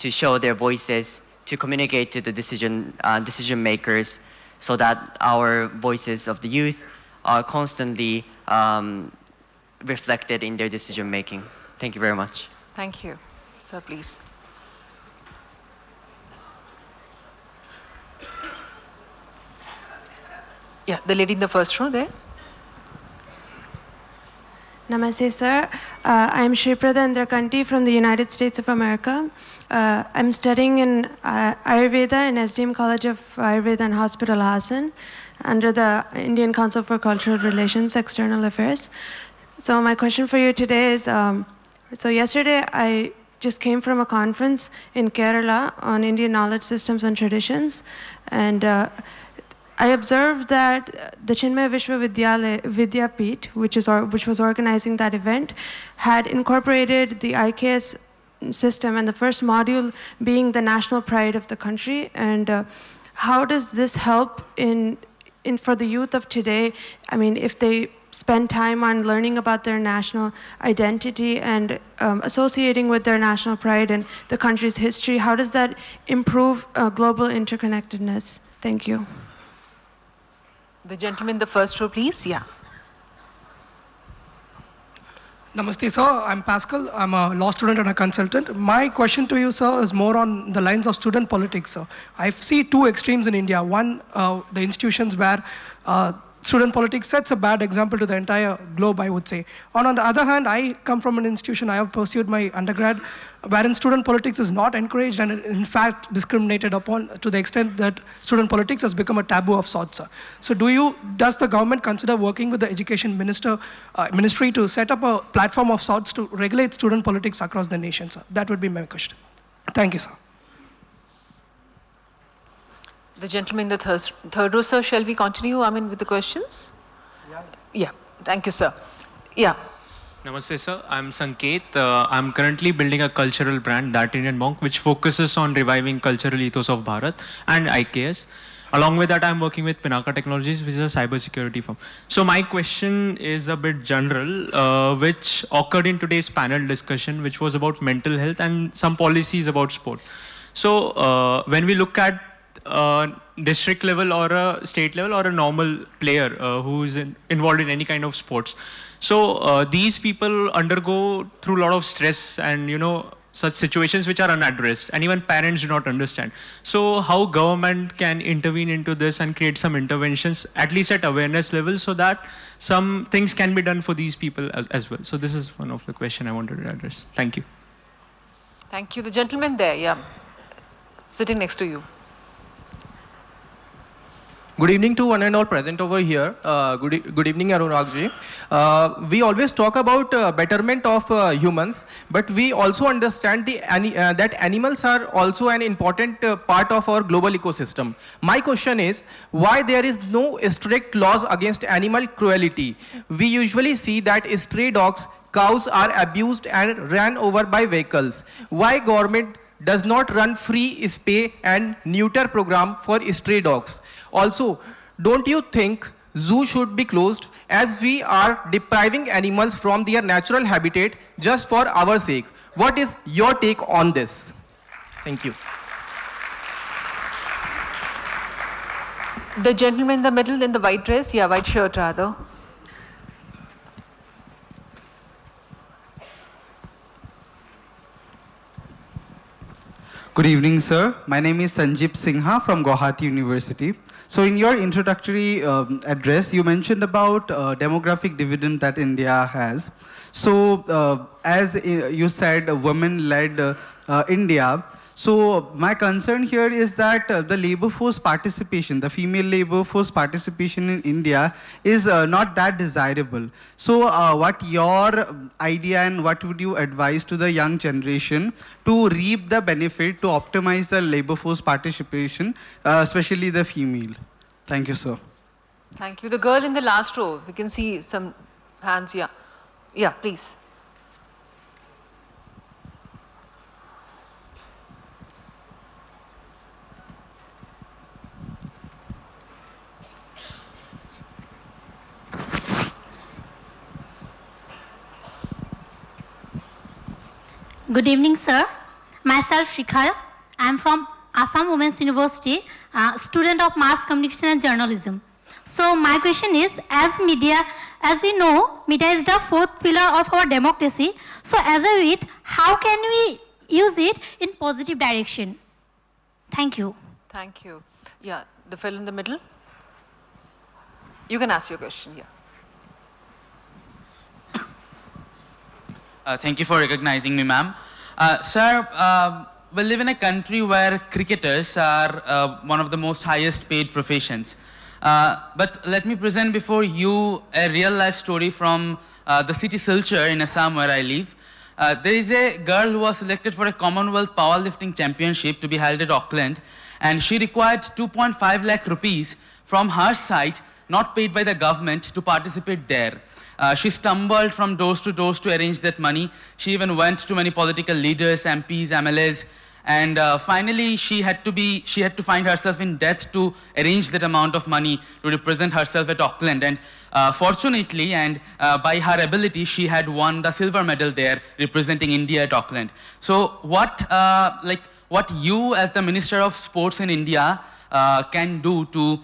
show their voices, to communicate to the decision makers, so that our voices of the youth are constantly reflected in their decision making. Thank you very much. Thank you. Sir, please. Yeah, the lady in the first row there. Namaste, sir. I'm Shriprada Indrakanti from the United States of America. I'm studying in Ayurveda in SDM College of Ayurveda and Hospital Hassan under the Indian Council for Cultural Relations, External Affairs. So my question for you today is, so yesterday I just came from a conference in Kerala on Indian knowledge systems and traditions, and I observed that the Chinmaya Vidyapeeth, which was organizing that event, had incorporated the IKS system, and the first module being the national pride of the country. And how does this help for the youth of today? I mean, if they spend time on learning about their national identity and associating with their national pride and the country's history, how does that improve global interconnectedness? Thank you. The gentleman in the first row, please. Yeah. Namaste, sir. I'm Pascal. I'm a law student and a consultant. My question to you, sir, is more on the lines of student politics, sir. I see two extremes in India. One, the institutions where student politics sets a bad example to the entire globe, I would say. On the other hand, I come from an institution, I have pursued my undergrad, wherein student politics is not encouraged and in fact discriminated upon to the extent that student politics has become a taboo of sorts, sir. So does the government consider working with the education ministry to set up a platform of sorts to regulate student politics across the nation, sir? That would be my question. Thank you, sir. The gentleman in the third row, sir, shall we continue, with the questions? Yeah. Thank you, sir. Yeah. Namaste, sir. I'm Sanket. I'm currently building a cultural brand, That Indian Monk, which focuses on reviving cultural ethos of Bharat and IKS. Along with that, I'm working with Pinaka Technologies, which is a cybersecurity firm. So my question is a bit general, which occurred in today's panel discussion, which was about mental health and some policies about sport. So when we look at district level or a state level or a normal player who is involved in any kind of sports. So these people undergo through a lot of stress and, such situations which are unaddressed, and even parents do not understand. So how government can intervene into this and create some interventions, at least at awareness level, so that some things can be done for these people as well. So this is one of the questions I wanted to address. Thank you. Thank you. The gentleman there, yeah, sitting next to you. Good evening to one and all present over here. Good evening, Anuragji. We always talk about betterment of humans, but we also understand that animals are also an important part of our global ecosystem. My question is, why there is no strict laws against animal cruelty? We usually see that stray dogs, cows are abused and ran over by vehicles. Why government does not run free spay and neuter program for stray dogs? Also, don't you think zoo should be closed as we are depriving animals from their natural habitat just for our sake. What is your take on this? Thank you. The gentleman in the middle in the white dress, yeah, white shirt rather. Good evening, sir. My name is Sanjeev Singha from Guwahati University. So in your introductory address, you mentioned about demographic dividend that India has. So as you said, women-led India. So my concern here is that the labor force participation, the female labor force participation in India is not that desirable. So what your idea and what would you advise to the young generation to reap the benefit, to optimize the labor force participation, especially the female? Thank you, sir. Thank you. The girl in the last row, we can see some hands, yeah. Yeah, please. Good evening, sir. Myself, Shikhar. I am from Assam Women's University, student of Mass Communication and Journalism. So my question is, as media, as we know, media is the fourth pillar of our democracy. So as a youth, how can we use it in positive direction? Thank you. Thank you. Yeah, the fellow in the middle. You can ask your question, yeah. Thank you for recognizing me, ma'am. Sir, we live in a country where cricketers are one of the most highest paid professions. But let me present before you a real life story from the city Silchar in Assam where I live. There is a girl who was selected for a Commonwealth powerlifting championship to be held at Auckland, and she required 2.5 lakh rupees from her side, not paid by the government, to participate there. She stumbled from doors to arrange that money. She even went to many political leaders, MPs, MLAs, and finally she had to find herself in debt to arrange that amount of money to represent herself at Auckland. And fortunately, and by her ability, she had won the silver medal there, representing India at Auckland. So what you as the Minister of Sports in India can do to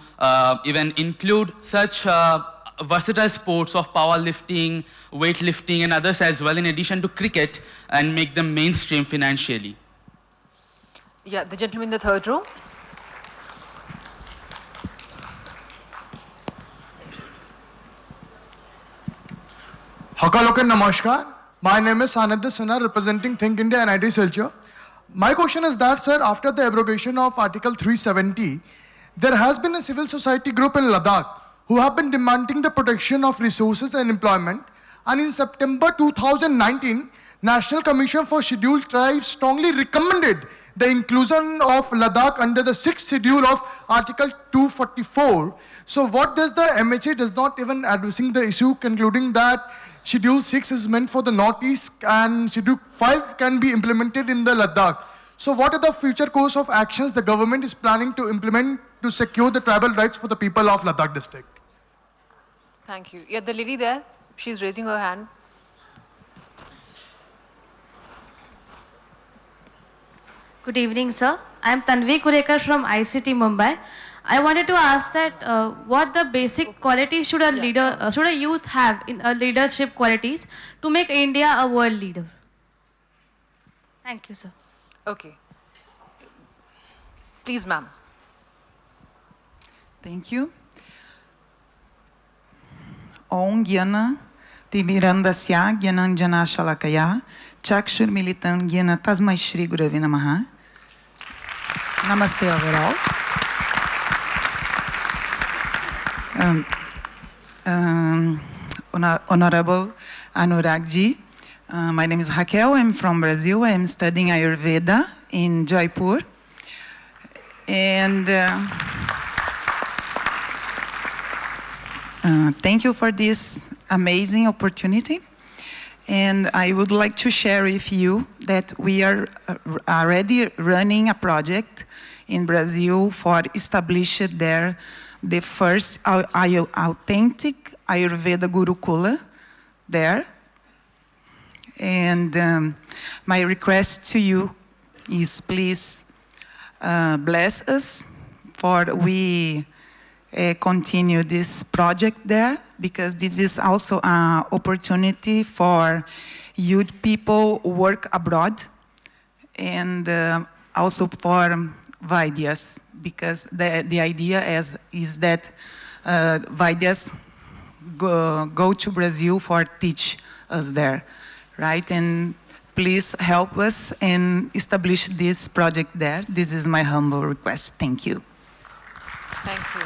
even include such versatile sports of powerlifting, weightlifting, and others as well, in addition to cricket, and make them mainstream financially? Yeah, the gentleman in the third row. Hakaloke Namaskar. My name is Sanadya Sinha, representing Think India NIT Silchar. My question is that, sir, after the abrogation of Article 370, there has been a civil society group in Ladakh who have been demanding the protection of resources and employment. And in September 2019, National Commission for Scheduled Tribes strongly recommended the inclusion of Ladakh under the 6th schedule of Article 244. So what does the MHA does not even addressing the issue, concluding that Schedule 6 is meant for the Northeast and Schedule 5 can be implemented in the Ladakh. So what are the future course of actions the government is planning to implement to secure the tribal rights for the people of Ladakh district? Thank you. Yeah, the lady there, she's raising her hand. Good evening, sir. I am Tanvi Kurekar from ICT Mumbai. I wanted to ask that what the basic qualities should a youth have in leadership qualities to make India a world leader? Thank you, sir. Okay. Please, ma'am. Thank you. Om Gyana Timirandasya Gyananjana Shalakaya Chakshur Militan Gyana Tasmai Shri Guravi Namaha. Namaste overall. Honorable Anuragji, my name is Raquel. I'm from Brazil. I'm studying Ayurveda in Jaipur. And thank you for this amazing opportunity. And I would like to share with you that we are already running a project in Brazil for establish there the first authentic Ayurveda Gurukula there. And my request to you is please bless us for we continue this project there, because this is also an opportunity for youth people who work abroad, and also for Vaidyas, because the idea is that Vaidyas go to Brazil for teach us there, right? And please help us and establish this project there. This is my humble request. Thank you. Thank you.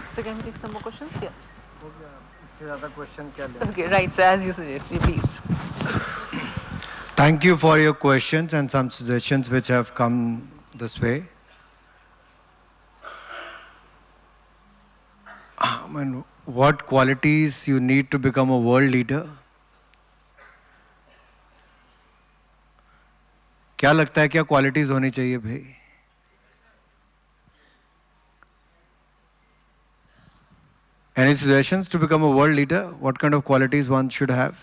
So can we take some more questions? Yeah. Okay, right. So as you suggested, please. Thank you for your questions and some suggestions which have come this way. What qualities you need to become a world leader? क्या लगता है क्या qualities होनी चाहिए भाई? Any suggestions to become a world leader? What kind of qualities one should have?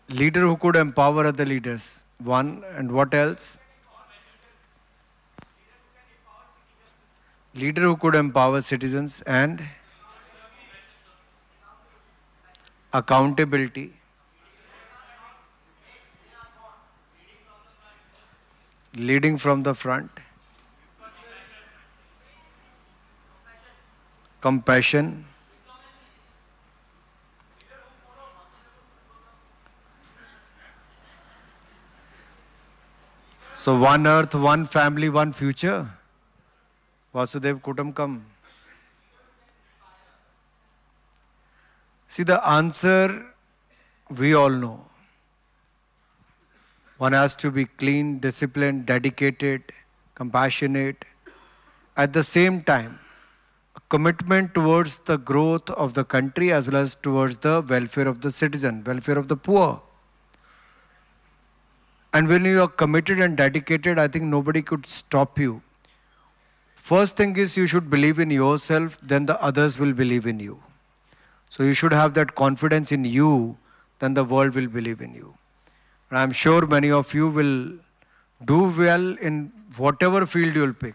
Leader who could empower other leaders. One, and what else? Leader who could empower citizens and accountability. Leading from the front. Compassion. So one earth, one family, one future. Vasudev Kutumbakam. See, the answer we all know. One has to be clean, disciplined, dedicated, compassionate. At the same time, a commitment towards the growth of the country as well as towards the welfare of the citizen, welfare of the poor. And when you are committed and dedicated, I think nobody could stop you. First thing is you should believe in yourself, then the others will believe in you. So you should have that confidence in you, then the world will believe in you. And I'm sure many of you will do well in whatever field you'll pick.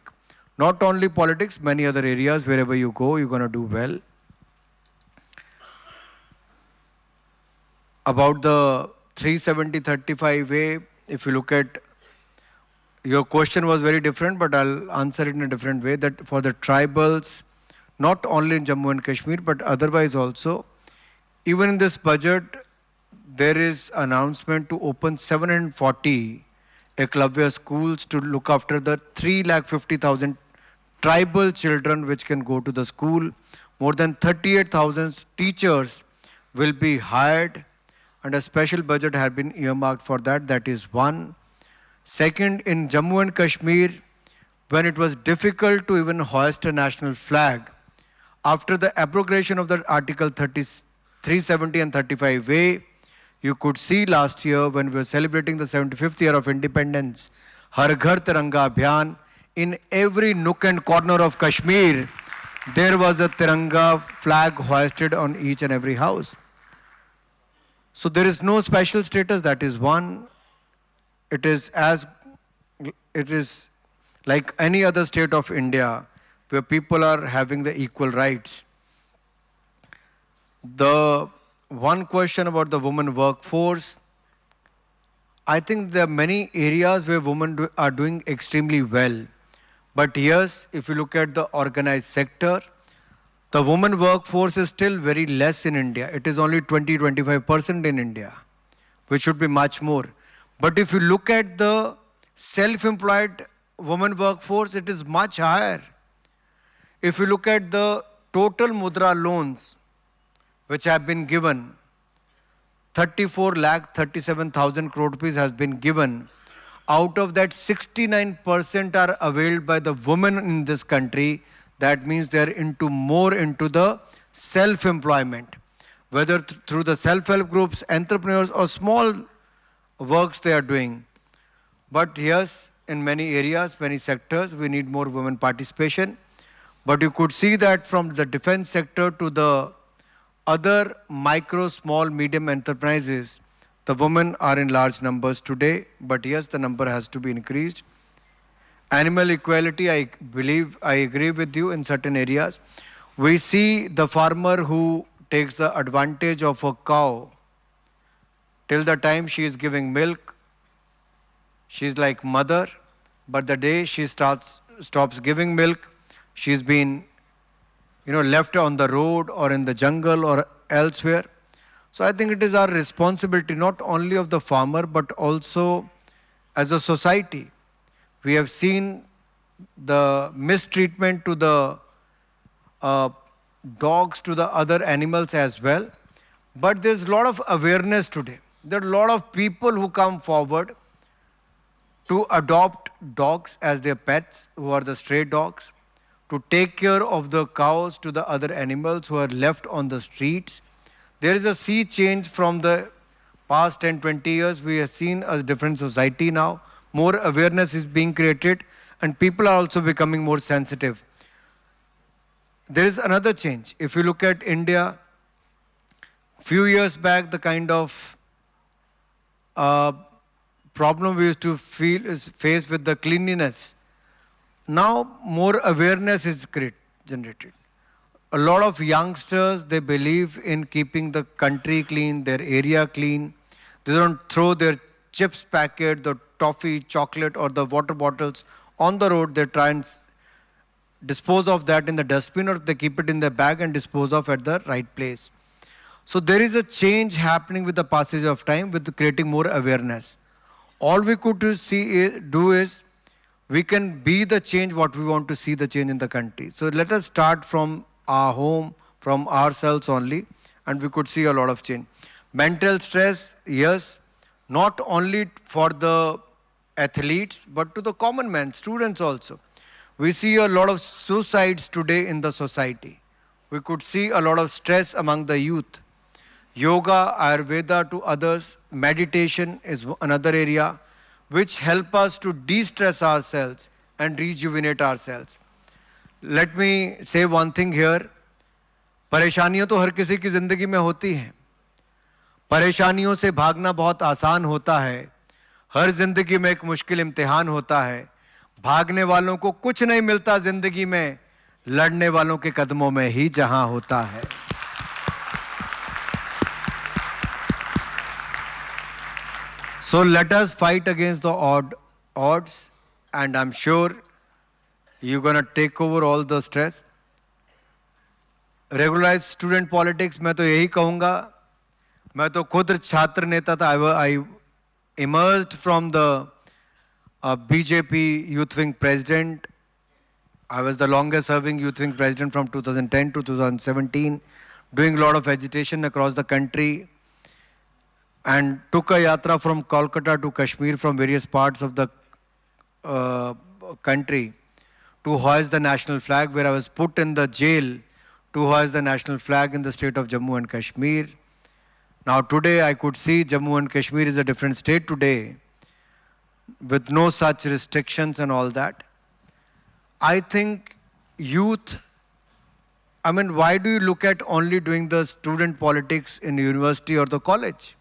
Not only politics, many other areas, wherever you go, you're going to do well. About the 370-35 way, if you look at, your question was very different, but I'll answer it in a different way, that for the tribals, not only in Jammu and Kashmir, but otherwise also, even in this budget, there is announcement to open 740 Eklavya schools to look after the 350,000 tribal children which can go to the school. More than 38,000 teachers will be hired, and a special budget has been earmarked for that. That is one. Second, in Jammu and Kashmir, when it was difficult to even hoist a national flag, after the abrogation of the Article 370 and 35A, you could see last year when we were celebrating the 75th year of independence, Har Ghar Tiranga Abhiyan, in every nook and corner of Kashmir, there was a Tiranga flag hoisted on each and every house. So there is no special status, that is one. It is like any other state of India where people are having the equal rights. The one question about the women workforce, I think there are many areas where women are doing extremely well. But yes, if you look at the organized sector, the women workforce is still very less in India. It is only 20-25% in India, which should be much more. But if you look at the self-employed women workforce, it is much higher. If you look at the total Mudra loans which have been given, 34,37,000 crore rupees has been given. Out of that, 69% are availed by the women in this country. That means they are more into the self-employment, whether through the self-help groups, entrepreneurs, or small works they are doing. But yes, in many areas, many sectors. We need more women participation. But you could see that from the defense sector to the other micro, small, medium enterprises, the women are in large numbers today. But yes, the number has to be increased. Animal equality, I believe, I agree with you in certain areas. We see the farmer who takes the advantage of a cow till the time she is giving milk. She's like mother, but the day she stops giving milk, she's been, left on the road or in the jungle or elsewhere. So I think it is our responsibility, not only of the farmer, but also as a society. We have seen the mistreatment to the dogs, to the other animals as well. But there's a lot of awareness today. There are a lot of people who come forward to adopt dogs as their pets, who are the stray dogs, to take care of the cows to the other animals who are left on the streets. There is a sea change from the past 10, 20 years. We have seen a different society now. More awareness is being created and people are also becoming more sensitive. There is another change. If you look at India, few years back, the kind of problem we used to face with the cleanliness. Now more awareness is generated. A lot of youngsters, they believe in keeping the country clean, their area clean. They don't throw their chips packet, the toffee, chocolate or the water bottles on the road. They try and dispose of that in the dustbin, or they keep it in their bag and dispose of at the right place. So there is a change happening with the passage of time, with creating more awareness. All we could do is we can be the change what we want to see the change in the country. So let us start from our home, from ourselves only, and we could see a lot of change. Mental stress, yes, not only for the athletes, but to the common man, students also. We see a lot of suicides today in the society. We could see a lot of stress among the youth. Yoga, Ayurveda to others, meditation is another area which help us to de-stress ourselves and rejuvenate ourselves. Let me say one thing here. परेशानियां तो हर किसी की जिंदगी में होती हैं. परेशानियों से भागना बहुत आसान होता है. हर जिंदगी में एक मुश्किल इम्तिहान होता है. भागने वालों को कुछ नहीं मिलता जिंदगी में, लड़ने वालों के कदमों में ही जहां होता है. So let us fight against the odds, and I'm sure you're going to take over all the stress. Regularized student politics, मैं तो यही कहूँगा. मैं तो खुद छात्र नेता था. I emerged from the BJP Youth Wing president. I was the longest serving Youth Wing president from 2010 to 2017, doing a lot of agitation across the country, and took a yatra from Kolkata to Kashmir, from various parts of the country, to hoist the national flag, where I was put in the jail to hoist the national flag in the state of Jammu and Kashmir. Now today I could see Jammu and Kashmir is a different state today, with no such restrictions and all that. I think youth, why do you look at only doing the student politics in university or the college?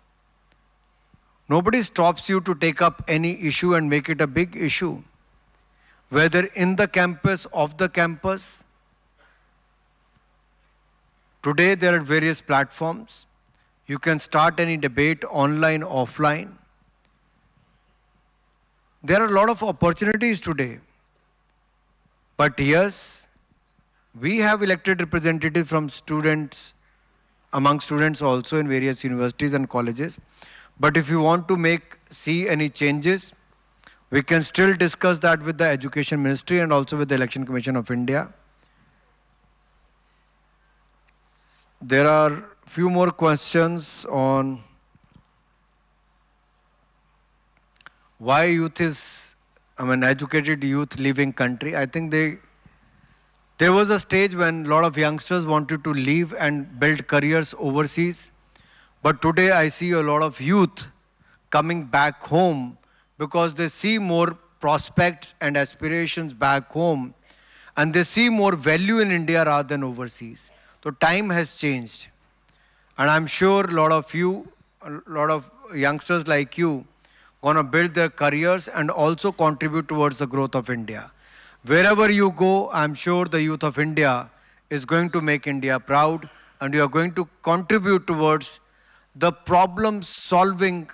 Nobody stops you to take up any issue and make it a big issue. Whether in the campus, off the campus. Today there are various platforms. You can start any debate online, offline. There are a lot of opportunities today. But yes, we have elected representatives from students, among students also in various universities and colleges. But if you want to see any changes, we can still discuss that with the Education Ministry and also with the Election Commission of India. There are few more questions on why youth is, educated youth leaving country. I think there was a stage when a lot of youngsters wanted to leave and build careers overseas. But today I see a lot of youth coming back home because they see more prospects and aspirations back home, and they see more value in India rather than overseas. So time has changed. And I'm sure a lot of youngsters like you, gonna build their careers and also contribute towards the growth of India. Wherever you go, I'm sure the youth of India is going to make India proud, and you are going to contribute towards the problem solving,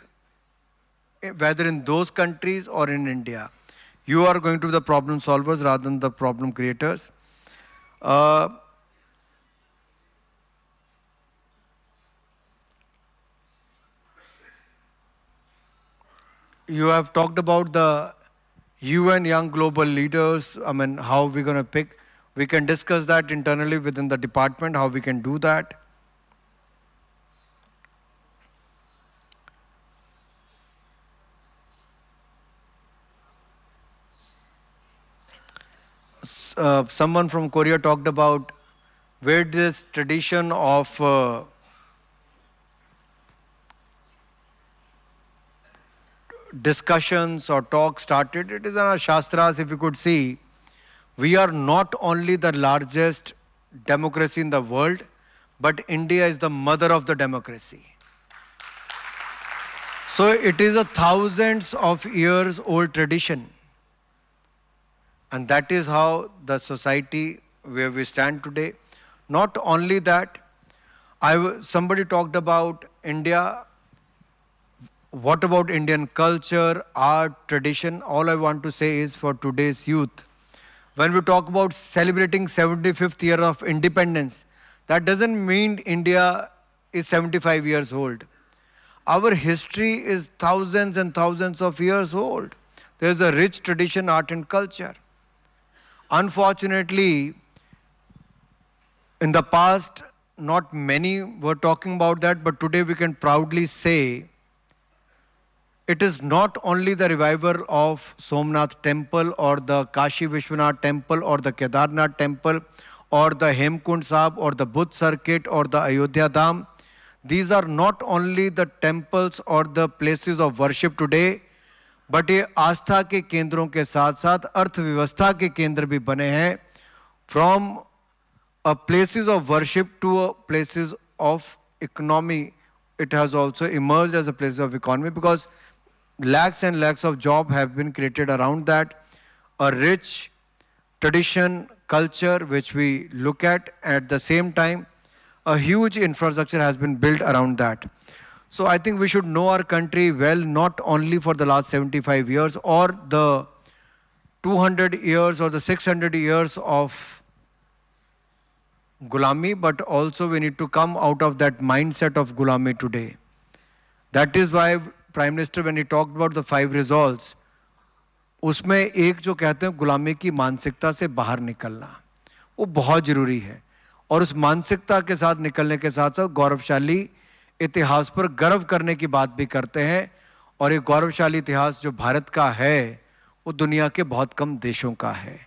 whether in those countries or in India. You are going to be the problem solvers rather than the problem creators. You have talked about the UN Young Global Leaders. I mean, how we're going to pick. We can discuss that internally within the department, how we can do that. Someone from Korea talked about where this tradition of discussions or talks started. It is in our Shastras, if you could see. We are not only the largest democracy in the world, but India is the mother of the democracy. So it is a thousands of years old tradition. And that is how the society where we stand today. Not only that, somebody talked about India. What about Indian culture, art, tradition? All I want to say is for today's youth, when we talk about celebrating 75th year of independence, that doesn't mean India is 75 years old. Our history is thousands and thousands of years old. There's a rich tradition, art and culture. Unfortunately, in the past, not many were talking about that, but today we can proudly say it is not only the revival of Somnath temple or the Kashi Vishwanath temple or the Kedarnath temple or the Hemkund Sahib or the Buddh circuit or the Ayodhya Dham. These are not only the temples or the places of worship today, but ये आस्था के केंद्रों के साथ साथ अर्थव्यवस्था के केंद्र भी बने हैं. From a places of worship to a places of economy, it has also emerged as a place of economy because lakhs and lakhs of jobs have been created around that. A rich tradition, culture which we look at the same time, a huge infrastructure has been built around that. So I think we should know our country well, not only for the last 75 years or the 200 years or the 600 years of Gulami, but also we need to come out of that mindset of Gulami today. That is why Prime Minister, when he talked about the 5 resolves, उसमें एक जो कहते हैं गुलामी की मानसिकता से बाहर निकलना, वो बहुत जरूरी है. और उस मानसिकता के साथ निकलने के साथ साथ गौरवशाली इतिहास पर गर्व करने की बात भी करते हैं. और ये गौरवशाली इतिहास जो भारत का है, वो दुनिया के बहुत कम देशों का है.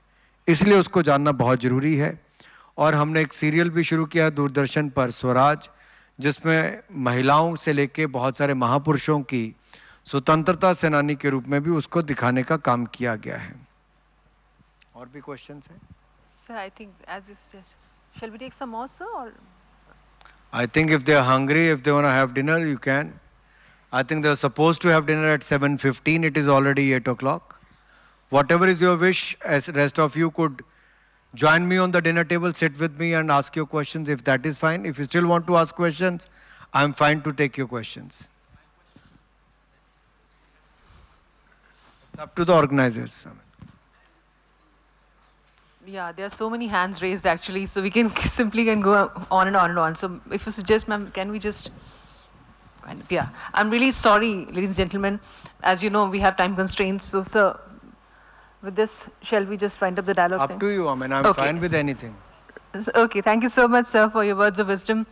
इसलिए उसको जानना बहुत जरूरी है. और हमने एक सीरियल भी शुरू किया दूरदर्शन पर, स्वराज, जिसमें महिलाओं से लेके बहुत सारे महापुरुषों की स्वतंत्रता सेनानी के रूप में भी उसको दिखाने का काम किया गया है. और भी क्वेश्चंस हैं? Sir, I think as you suggest, shall we take some more, sir? Or? I think if they are hungry, if they want to have dinner, you can. I think they were supposed to have dinner at 7:15. It is already 8 o'clock. Whatever is your wish, as rest of you could join me on the dinner table, sit with me and ask your questions if that is fine. If you still want to ask questions, I'm fine to take your questions. It's up to the organizers. Yeah, there are so many hands raised actually, so we can simply go on and on and on. So if you suggest, ma'am, can we just... Yeah, I'm really sorry, ladies and gentlemen. As you know, we have time constraints. So, sir, with this, shall we just wind up the dialogue? Up to you, I mean, I'm fine with anything. Okay, thank you so much, sir, for your words of wisdom,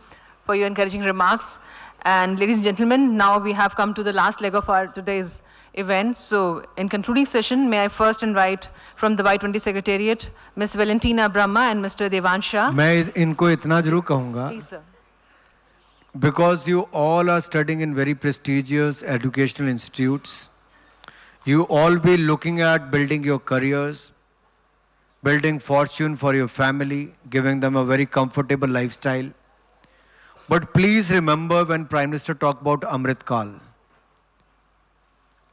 for your encouraging remarks. And ladies and gentlemen, now we have come to the last leg of our today's event. So, in concluding session, may I first invite from the Y20 Secretariat, Ms. Valentina Brahma and Mr. Devan Shah. मैं इनको इतना जरूर कहूँगा. Please, sir. Because you all are studying in very prestigious educational institutes, You all be looking at building your careers, building fortune for your family, giving them a very comfortable lifestyle. But please remember when Prime Minister talked about Amrit Kal.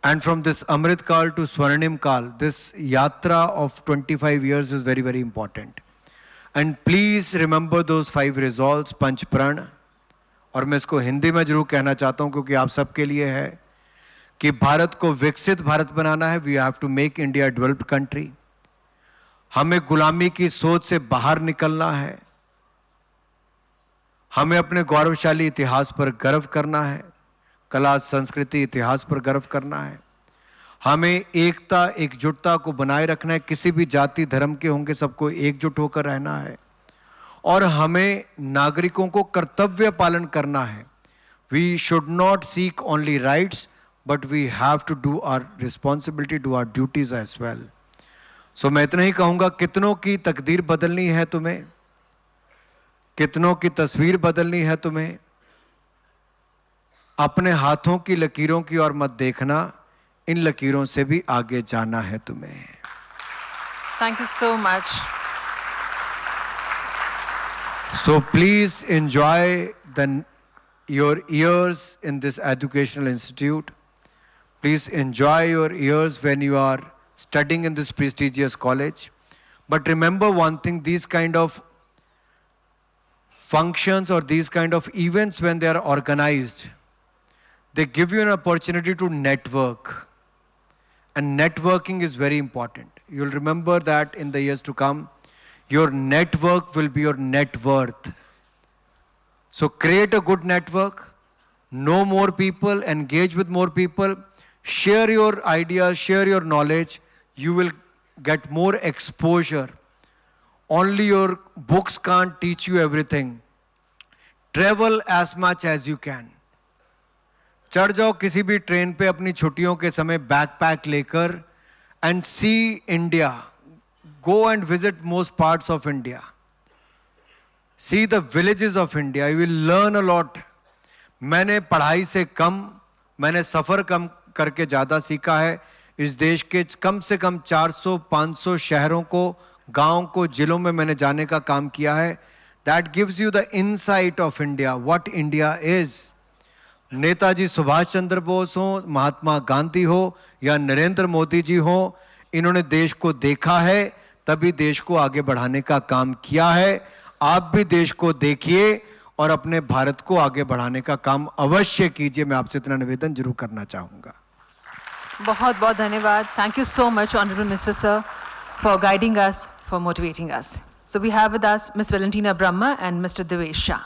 And from this Amrit Kal to Swarnim Kal, this yatra of 25 years is very, very important. And please remember those 5 resolves, Panch Pran. और मैं इसको हिंदी में जरूर कहना चाहता हूँ क्योंकि आप सबके लिए है कि भारत को विकसित भारत बनाना है. We have to make India developed country. हमें गुलामी की सोच से बाहर निकलना है. हमें अपने गौरवशाली इतिहास पर गर्व करना है. कला संस्कृति इतिहास पर गर्व करना है. हमें एकता एकजुटता को बनाए रखना है. किसी भी जाति धर्म के होंगे, सबको एकजुट होकर रहना है. और हमें नागरिकों को कर्तव्य पालन करना है. We should not seek only rights but we have to do our responsibility, do our duties as well. So मैं इतना ही कहूंगा, कितनों की तकदीर बदलनी है तुम्हें, कितनों की तस्वीर बदलनी है तुम्हें. अपने हाथों की लकीरों की ओर मत देखना, इन लकीरों से भी आगे जाना है तुम्हें. Thank you so much. So please enjoy your years in this educational institute. Please enjoy your years when you are studying in this prestigious college. But remember one thing, these kind of functions or these kind of events, when they are organized, they give you an opportunity to network. And networking is very important. You'll remember that in the years to come, your network will be your net worth. So create a good network, know more people, engage with more people, share your ideas, share your knowledge. You will get more exposure. Only your books can't teach you everything. Travel as much as you can. चढ़ जाओ किसी भी train पे अपनी छुट्टियों के समय backpack लेकर and see India. Go and visit most parts of India. See the villages of India. You will learn a lot. मैंने पढ़ाई से कम, मैंने सफ़र कम करके ज़्यादा सीखा है. इस देश के कम से कम 400-500 शहरों को, गांव को, जिलों में मैंने जाने का काम किया है. That gives you the insight of India, what India is. Netaji Subhash Chandra Bose हो, महात्मा गांधी हो या नरेंद्र मोदी जी हो, इन्होंने देश को देखा है, तभी देश को आगे बढ़ाने का काम किया है. आप भी देश को देखिए और अपने भारत को आगे बढ़ाने का काम अवश्य कीजिए. मैं आपसे इतना निवेदन जरूर करना चाहूंगा. बहुत बहुत धन्यवाद. Thank you so much, Honorable Minister Sir, for guiding us, for motivating us. So we have with us Ms. Valentina Brahma and Mr. Devesh Shah.